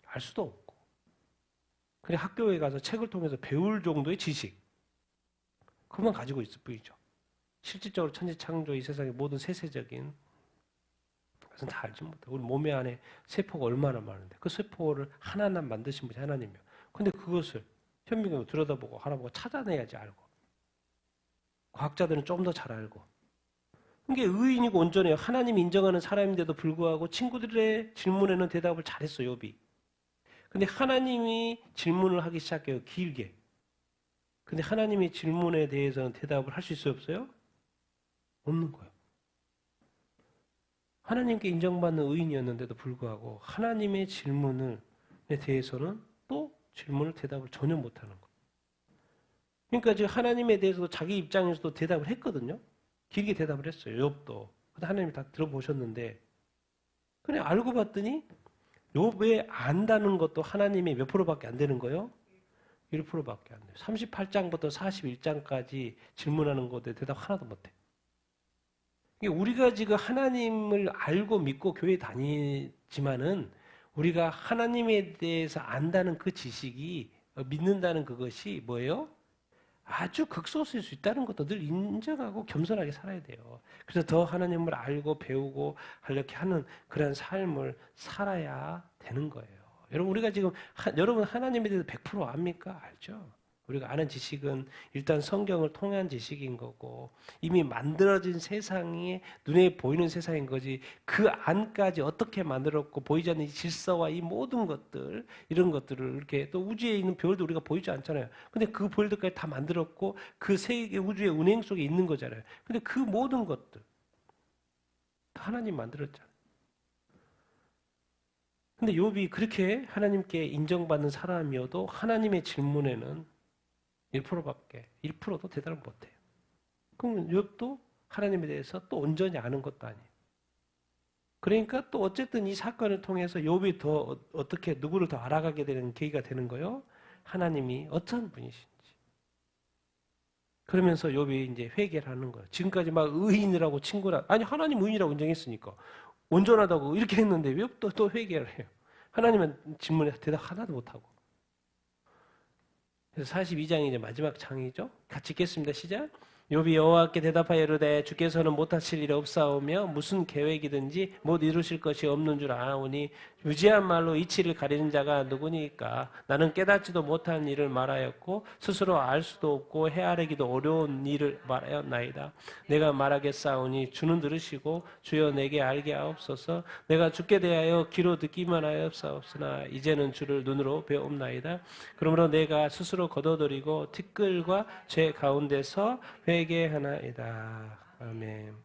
알 수도 없고 그냥 학교에 가서 책을 통해서 배울 정도의 지식 그만 가지고 있을 뿐이죠. 실질적으로 천지창조 이 세상의 모든 세세적인 그것은 다 알지 못해. 우리 몸의 안에 세포가 얼마나 많은데 그 세포를 하나하나 만드신 분이 하나님이에요. 근데 그것을 현미경으로 들여다보고 하나보고 찾아내야지 알고. 과학자들은 좀 더 잘 알고. 이게 의인이고 온전해요. 하나님이 인정하는 사람인데도 불구하고 친구들의 질문에는 대답을 잘했어요. 욥이. 근데 하나님이 질문을 하기 시작해요. 길게. 근데 하나님의 질문에 대해서는 대답을 할 수 있어요? 없어요? 없는 거예요. 하나님께 인정받는 의인이었는데도 불구하고 하나님의 질문에 대해서는 또 질문을 대답을 전혀 못하는 거예요. 그러니까 지금 하나님에 대해서도 자기 입장에서도 대답을 했거든요. 길게 대답을 했어요. 욥도. 하나님이 다 들어보셨는데 그냥 알고 봤더니 욥에 안다는 것도 하나님이 몇 프로밖에 안 되는 거예요? 1%밖에 안 돼요. 38장부터 41장까지 질문하는 것에 대답 하나도 못해. 우리가 지금 하나님을 알고 믿고 교회 다니지만은 우리가 하나님에 대해서 안다는 그 지식이 믿는다는 그것이 뭐예요? 아주 극소수일 수 있다는 것도 늘 인정하고 겸손하게 살아야 돼요. 그래서 더 하나님을 알고 배우고 이렇게 하는 그런 삶을 살아야 되는 거예요. 여러분 우리가 지금 여러분 하나님에 대해서 100% 압니까? 알죠? 우리가 아는 지식은 일단 성경을 통한 지식인 거고 이미 만들어진 세상이 눈에 보이는 세상인 거지 그 안까지 어떻게 만들었고 보이지 않는 이 질서와 이 모든 것들 이런 것들을 이렇게 또 우주에 있는 별도 우리가 보이지 않잖아요. 근데 그 별들까지 다 만들었고 그 세계 우주의 운행 속에 있는 거잖아요. 근데 그 모든 것들 다 하나님 만들었잖아요. 근데 욥이 그렇게 하나님께 인정받는 사람이어도 하나님의 질문에는 1%밖에 1%도 대답을 못해요. 그럼 욥도 하나님에 대해서 또 온전히 아는 것도 아니에요. 그러니까 또 어쨌든 이 사건을 통해서 욥이 더 어떻게 누구를 더 알아가게 되는 계기가 되는 거예요. 하나님이 어떤 분이신지. 그러면서 욥이 이제 회개를 하는 거예요. 지금까지 막 의인이라고 친구라 아니 하나님 의인이라고 인정했으니까 온전하다고 이렇게 했는데 왜 또 회개를 해요. 하나님은 질문에 대답 하나도 못하고. 그래서 42장이 이제 마지막 장이죠. 같이 읽겠습니다. 시작. 욥이 여호와께 대답하여 이르되 주께서는 못하실 일이 없사오며 무슨 계획이든지 못 이루실 것이 없는 줄 아오니 무지한 말로 이치를 가리는 자가 누구니까 나는 깨닫지도 못한 일을 말하였고 스스로 알 수도 없고 헤아리기도 어려운 일을 말하였나이다. 내가 말하겠사오니 주는 들으시고 주여 내게 알게 하옵소서. 내가 주께 대하여 귀로 듣기만 하였사옵으나 이제는 주를 눈으로 배옵나이다. 그러므로 내가 스스로 거둬들이고 티끌과 죄 가운데서 회개하나이다. 아멘.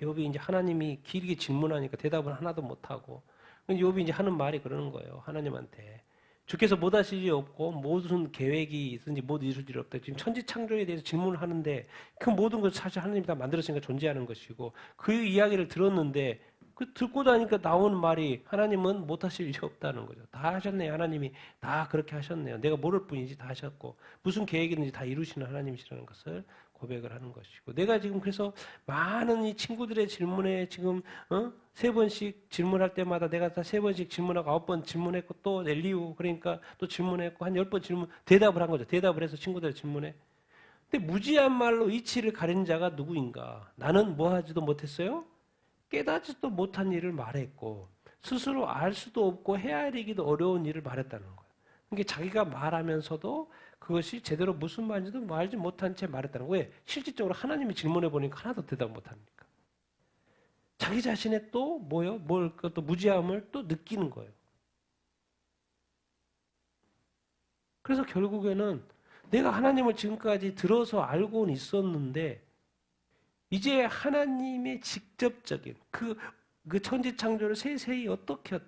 욥이 이제 하나님이 길게 질문하니까 대답을 하나도 못하고 욥이 이제 하는 말이 그러는 거예요. 하나님한테 주께서 못하실 일이 없고 무슨 계획이 있든지 못 이룰 일이 없다. 지금 천지창조에 대해서 질문을 하는데 그 모든 것 사실 하나님이 다 만들었으니까 존재하는 것이고 그 이야기를 들었는데 그 듣고 나니까 나오는 말이 하나님은 못하실 일이 없다는 거죠. 다 하셨네요. 하나님이 다 그렇게 하셨네요. 내가 모를 뿐이지 다 하셨고 무슨 계획이든지 다 이루시는 하나님이시라는 것을 고백을 하는 것이고 내가 지금 그래서 많은 이 친구들의 질문에 지금 3번씩 질문할 때마다 내가 다 3번씩 질문하고 9번 질문했고 또 엘리우 그러니까 또 질문했고 한 10번 질문 대답을 한 거죠. 대답을 해서 친구들의 질문에 근데 무지한 말로 이치를 가린 자가 누구인가? 나는 뭐 하지도 못했어요? 깨닫지도 못한 일을 말했고 스스로 알 수도 없고 헤아리기도 어려운 일을 말했다는 거예요. 그러니까 자기가 말하면서도 그것이 제대로 무슨 말인지도 말지 못한 채 말했다는 거예요. 왜? 실질적으로 하나님이 질문해 보니까 하나도 대답 못합니까? 자기 자신의 또 뭐요? 또 무지함을 또 느끼는 거예요. 그래서 결국에는 내가 하나님을 지금까지 들어서 알고는 있었는데 이제 하나님의 직접적인 그 천지창조를 세세히 어떻게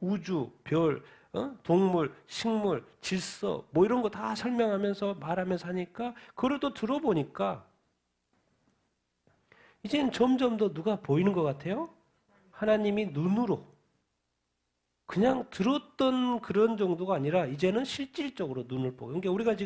우주, 별, 동물, 식물, 질서 뭐 이런 거 다 설명하면서 말하면서 하니까 그걸 또 들어보니까 이제는 점점 더 누가 보이는 것 같아요? 하나님이 눈으로 그냥 들었던 그런 정도가 아니라 이제는 실질적으로 눈을 보고. 그러니까 우리가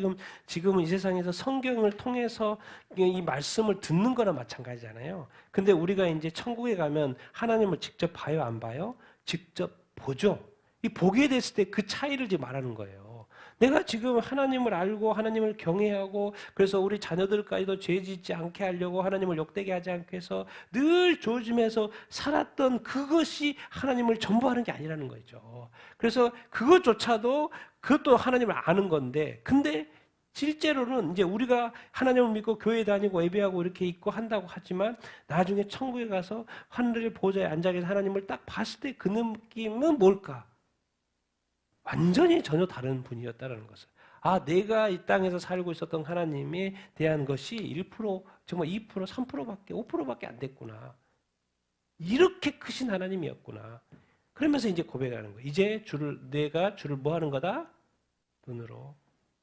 지금은 이 세상에서 성경을 통해서 이 말씀을 듣는 거나 마찬가지잖아요. 근데 우리가 이제 천국에 가면 하나님을 직접 봐요, 안 봐요? 직접 보죠. 이 보게 됐을 때 그 차이를 지금 말하는 거예요. 내가 지금 하나님을 알고 하나님을 경외하고 그래서 우리 자녀들까지도 죄 짓지 않게 하려고 하나님을 욕되게 하지 않게 해서 늘 조심해서 살았던 그것이 하나님을 전부하는 게 아니라는 거죠. 그래서 그것조차도 그것도 하나님을 아는 건데 근데 실제로는 이제 우리가 하나님을 믿고 교회 다니고 예배하고 이렇게 있고 한다고 하지만 나중에 천국에 가서 하늘의 보좌에 앉아 계신 하나님을 딱 봤을 때 그 느낌은 뭘까? 완전히 전혀 다른 분이었다는 것을. 아, 내가 이 땅에서 살고 있었던 하나님에 대한 것이 1%, 정말 2%, 3%밖에, 5%밖에 안 됐구나. 이렇게 크신 하나님이었구나. 그러면서 이제 고백하는 거예요. 이제 내가 주를 뭐 하는 거다? 눈으로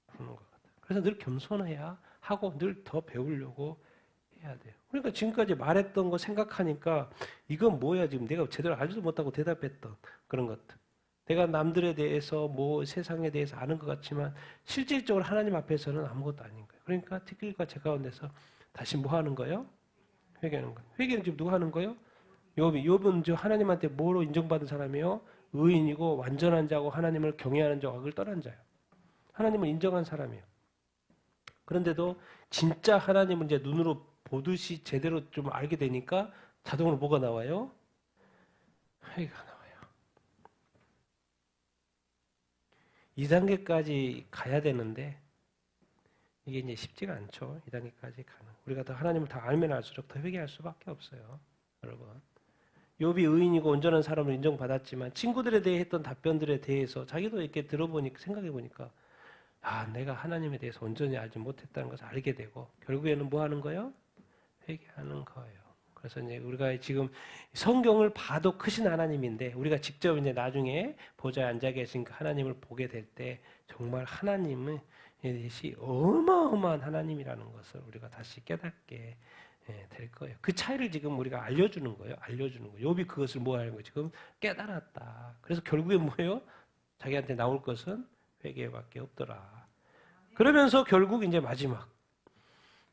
부르는 것 같다. 그래서 늘 겸손해야 하고 늘 더 배우려고 해야 돼요. 그러니까 지금까지 말했던 거 생각하니까 이건 뭐야 지금 내가 제대로 알지도 못하고 대답했던 그런 것들. 내가 남들에 대해서 뭐 세상에 대해서 아는 것 같지만 실질적으로 하나님 앞에서는 아무것도 아닌 거예요. 그러니까 티끌과 제 가운데서 다시 뭐 하는 거예요? 회개하는 거예요. 회개는 지금 누가 하는 거예요? 욥은 하나님한테 뭐로 인정받은 사람이에요? 의인이고 완전한 자고 하나님을 경외하는 자고 악을 떠난 자예요. 하나님을 인정한 사람이에요. 그런데도 진짜 하나님을 이제 눈으로 보듯이 제대로 좀 알게 되니까 자동으로 뭐가 나와요? 회개가 나와요. 2단계까지 가야 되는데 이게 이제 쉽지가 않죠. 2단계까지 가는. 우리가 더 하나님을 더 알면 알수록 더 회개할 수밖에 없어요. 여러분. 욥이 의인이고 온전한 사람을 인정받았지만 친구들에 대해 했던 답변들에 대해서 자기도 이렇게 들어보니까 생각해 보니까 아, 내가 하나님에 대해서 온전히 알지 못했다는 것을 알게 되고 결국에는 뭐 하는 거예요? 회개하는 거예요. 그래서 이제 우리가 지금 성경을 봐도 크신 하나님인데 우리가 직접 이제 나중에 보좌에 앉아 계신 그 하나님을 보게 될 때 정말 하나님은 이것이 어마어마한 하나님이라는 것을 우리가 다시 깨닫게 될 거예요. 그 차이를 지금 우리가 알려주는 거예요. 알려주는 거예요. 욥이 그것을 뭐 하는 거예요? 지금 깨달았다. 그래서 결국에 뭐예요? 자기한테 나올 것은 회개밖에 없더라. 그러면서 결국 이제 마지막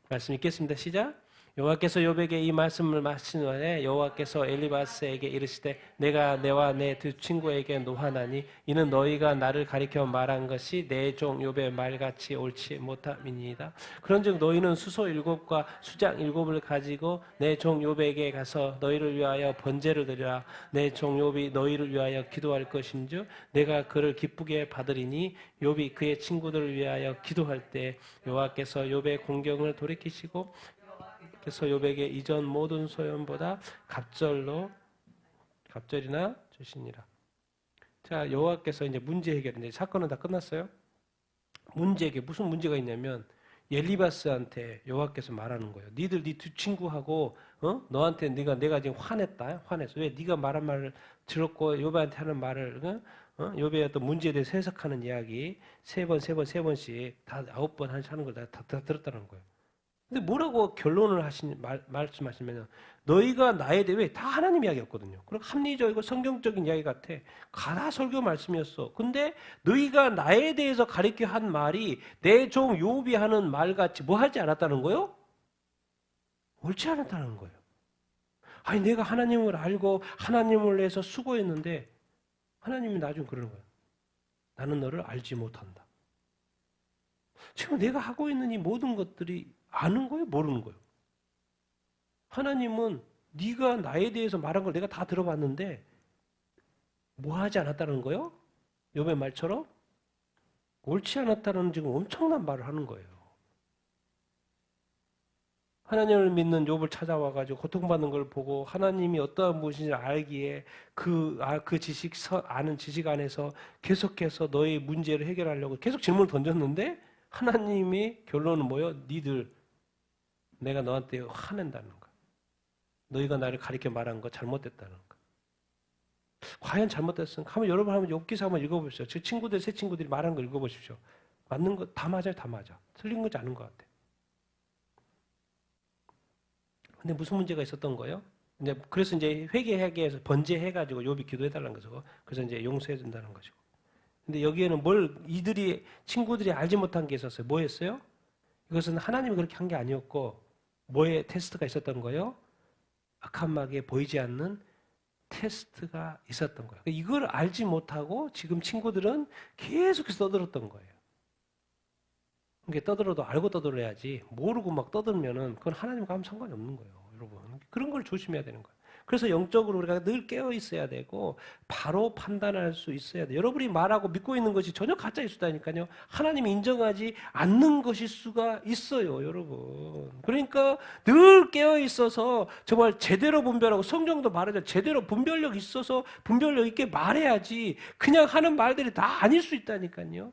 말씀 읽겠습니다. 시작. 여호와께서 욥에게 이 말씀을 마친 후에 여호와께서 엘리바스에게 이르시되 내가 내와 내 두 친구에게 노하나니 이는 너희가 나를 가리켜 말한 것이 내 종 욥의 말같이 옳지 못함이니이다. 그런즉 너희는 수소 7과 수장 7을 가지고 내 종 욥에게 가서 너희를 위하여 번제를 드리라. 내 종 욥이 너희를 위하여 기도할 것인즉 내가 그를 기쁘게 받으리니 욥이 그의 친구들을 위하여 기도할 때 여호와께서 욥의 공경을 돌이키시고 그래서 욥에게 이전 모든 소연보다 갑절이나 주시니라. 자, 여호와께서 이제 문제 해결인데 사건은 다 끝났어요. 문제 해결 무슨 문제가 있냐면 엘리바스한테 여호와께서 말하는 거예요. 니들 네 두 친구하고 너한테 내가 지금 화냈다. 화냈어. 왜 네가 말한 말을 들었고 욥한테 하는 말을 욥의 어떤 문제에 대해서 해석하는 이야기 세 번씩 다 9번 하는 걸 다 들었다는 거예요. 근데 뭐라고 결론을 말씀하시면 너희가 나에 대해 다 하나님 이야기였거든요. 그리고 합리적이고 성경적인 이야기 같아. 가다 설교 말씀이었어. 근데 너희가 나에 대해서 가리켜 한 말이 내 종 욥이 하는 말같이 뭐 하지 않았다는 거예요? 옳지 않았다는 거예요. 아니 내가 하나님을 알고 하나님을 위해서 수고했는데 하나님이 나중에 그러는 거예요. 나는 너를 알지 못한다. 지금 내가 하고 있는 이 모든 것들이 아는 거예요? 모르는 거예요? 하나님은 네가 나에 대해서 말한 걸 내가 다 들어봤는데 뭐 하지 않았다는 거예요? 욥의 말처럼 옳지 않았다는 지금 엄청난 말을 하는 거예요. 하나님을 믿는 욥을 찾아와가지고 고통받는 걸 보고 하나님이 어떠한 무엇인지 알기에 그 아는 지식 안에서 계속해서 너의 문제를 해결하려고 계속 질문을 던졌는데 하나님의 결론은 뭐예요? 니들 내가 너한테 화낸다는 거. 너희가 나를 가리켜 말한 거 잘못됐다는 거. 과연 잘못됐으면 한번 여러분 한번 욥기서 한번 읽어보십시오. 제 친구들, 새 친구들이 말한 거 읽어보십시오. 맞는 거 다 맞아요, 다 맞아. 틀린 거지 않은 것 같아. 근데 무슨 문제가 있었던 거예요? 그래서 이제 회개해서 번제해가지고 욥이 기도해달라는 거죠. 그래서 이제 용서해준다는 것이고. 근데 여기에는 친구들이 알지 못한 게 있었어요. 뭐 했어요? 이것은 하나님이 그렇게 한 게 아니었고, 뭐에 테스트가 있었던 거예요? 악한 마귀에 보이지 않는 테스트가 있었던 거예요. 이걸 알지 못하고 지금 친구들은 계속해서 떠들었던 거예요. 이게 떠들어도 알고 떠들어야지 모르고 막 떠들면은 그건 하나님과 아무 상관이 없는 거예요, 여러분. 그런 걸 조심해야 되는 거예요. 그래서 영적으로 우리가 늘 깨어 있어야 되고 바로 판단할 수 있어야 돼요. 여러분이 말하고 믿고 있는 것이 전혀 가짜일 수다니까요. 하나님이 인정하지 않는 것일 수가 있어요, 여러분. 그러니까 늘 깨어 있어서 정말 제대로 분별하고, 성경도 말하죠. 제대로 분별력 있어서 분별력 있게 말해야지 그냥 하는 말들이 다 아닐 수 있다니까요.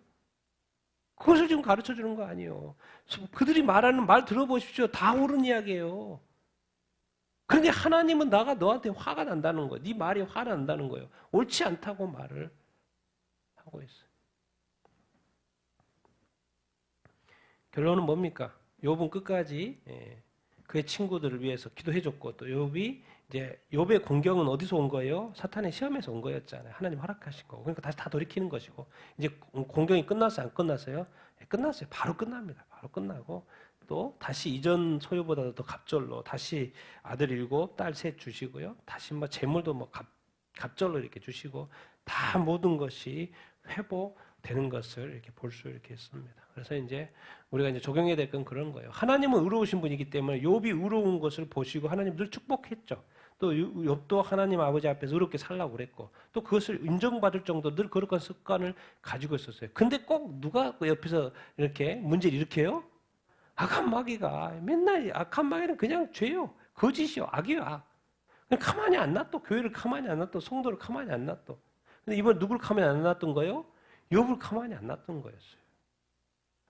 그것을 지금 가르쳐 주는 거 아니에요. 그들이 말하는 말 들어보십시오. 다 옳은 이야기예요. 그런데 하나님은 너한테 화가 난다는 거예요. 네 말이 화가 난다는 거예요. 옳지 않다고 말을 하고 있어요. 결론은 뭡니까? 욥은 끝까지 그의 친구들을 위해서 기도해줬고, 또 욥이 이제 욥의 공경은 어디서 온 거예요? 사탄의 시험에서 온 거였잖아요. 하나님 허락하신 거고. 그러니까 다시 다 돌이키는 것이고, 이제 공경이 끝났어요? 안 끝났어요? 끝났어요. 바로 끝납니다. 바로 끝나고 또 다시 이전 소유보다도 더 갑절로 다시 아들 7, 딸 3 주시고요. 다시 뭐 재물도 뭐 갑절로 이렇게 주시고, 다 모든 것이 회복되는 것을 이렇게 볼 수 이렇게 있습니다. 그래서 이제 우리가 이제 적용해야 될 건 그런 거예요. 하나님은 의로우신 분이기 때문에 욥이 의로운 것을 보시고 하나님 늘 축복했죠. 또 욥도 하나님 아버지 앞에서 의롭게 살라고 그랬고, 또 그것을 인정받을 정도 늘 거룩한 습관을 가지고 있었어요. 근데 꼭 누가 그 옆에서 이렇게 문제를 일으켜요? 악한 마귀가. 맨날 악한 마귀는 그냥 죄요. 거짓이요. 악이요. 악. 그냥 가만히 안 놔둬. 교회를 가만히 안 놔둬. 성도를 가만히 안 놔둬. 근데 이번 누굴 가만히 안 놔둔 거예요? 욥을 가만히 안 놔둔 거였어요.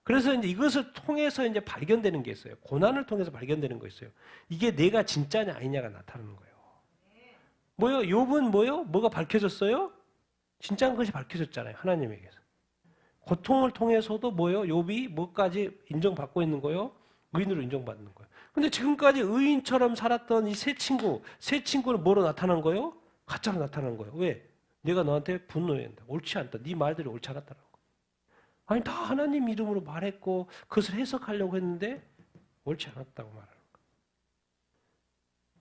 그래서 이제 이것을 통해서 이제 발견되는 게 있어요. 고난을 통해서 발견되는 거 있어요. 이게 내가 진짜냐 아니냐가 나타나는 거예요. 뭐요? 욥은 뭐요? 뭐가 밝혀졌어요? 진짜인 것이 밝혀졌잖아요. 하나님에게서. 고통을 통해서도 뭐요? 욥이 뭐까지 인정받고 있는 거요? 의인으로 인정받는 거예요. 근데 지금까지 의인처럼 살았던 이 세 친구는 뭐로 나타난 거예요? 가짜로 나타난 거예요. 왜? 내가 너한테 분노했다. 옳지 않다. 네 말들이 옳지 않았다는 거예요. 아니 다 하나님 이름으로 말했고 그것을 해석하려고 했는데 옳지 않았다고 말하는 거예요.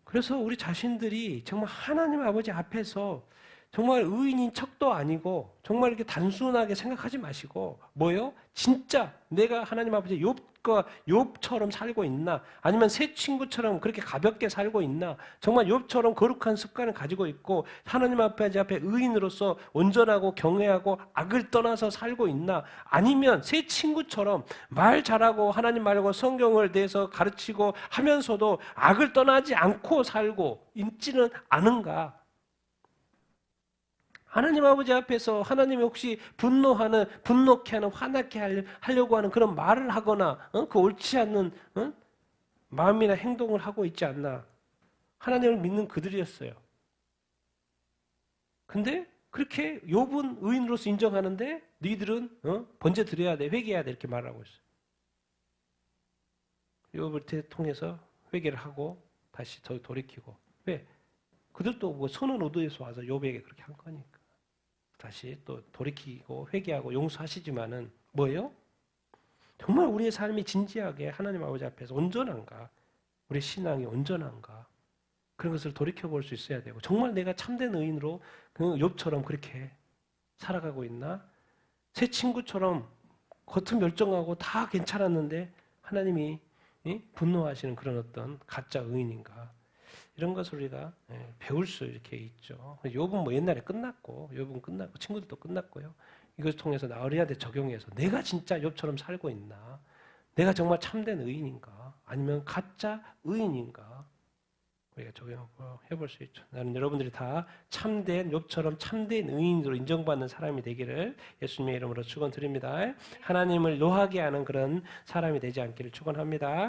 그래서 우리 자신들이 정말 하나님 아버지 앞에서 정말 의인인 척도 아니고 정말 이렇게 단순하게 생각하지 마시고 뭐요? 진짜 내가 하나님 아버지 욥처럼 살고 있나? 아니면 새 친구처럼 그렇게 가볍게 살고 있나? 정말 욥처럼 거룩한 습관을 가지고 있고 하나님 앞에 의인으로서 온전하고 경외하고 악을 떠나서 살고 있나? 아니면 새 친구처럼 말 잘하고 하나님 말고 성경을 대해서 가르치고 하면서도 악을 떠나지 않고 살고 있지는 않은가? 하나님 아버지 앞에서 하나님이 혹시 분노케 하는, 화나게 하려고 하는 그런 말을 하거나, 그 옳지 않는, 마음이나 행동을 하고 있지 않나. 하나님을 믿는 그들이었어요. 근데 그렇게 욥은 의인으로서 인정하는데 너희들은 번제 드려야 돼, 회개해야 돼 이렇게 말하고 있어요. 욥을 통해서 회개를 하고 다시 더 돌이키고. 왜? 그들도 뭐 선한 의도에서 와서 욥에게 그렇게 한 거니까. 다시 또 돌이키고 회개하고 용서하시지만은 뭐예요? 정말 우리의 삶이 진지하게 하나님 아버지 앞에서 온전한가? 우리의 신앙이 온전한가? 그런 것을 돌이켜볼 수 있어야 되고 정말 내가 참된 의인으로 그 욥처럼 그렇게 살아가고 있나? 새 친구처럼 겉은 멸정하고 다 괜찮았는데 하나님이 분노하시는 그런 어떤 가짜 의인인가? 이런 것을 우리가 배울 수 이렇게 있죠. 욥은 뭐 옛날에 끝났고, 욥은 끝났고, 친구들도 끝났고요. 이것을 통해서 나 우리한테 적용해서 내가 진짜 욥처럼 살고 있나? 내가 정말 참된 의인인가? 아니면 가짜 의인인가? 우리가 적용해볼 수 있죠. 나는 여러분들이 다 참된 욥처럼 참된 의인으로 인정받는 사람이 되기를 예수님의 이름으로 축원드립니다. 하나님을 노하게 하는 그런 사람이 되지 않기를 축원합니다.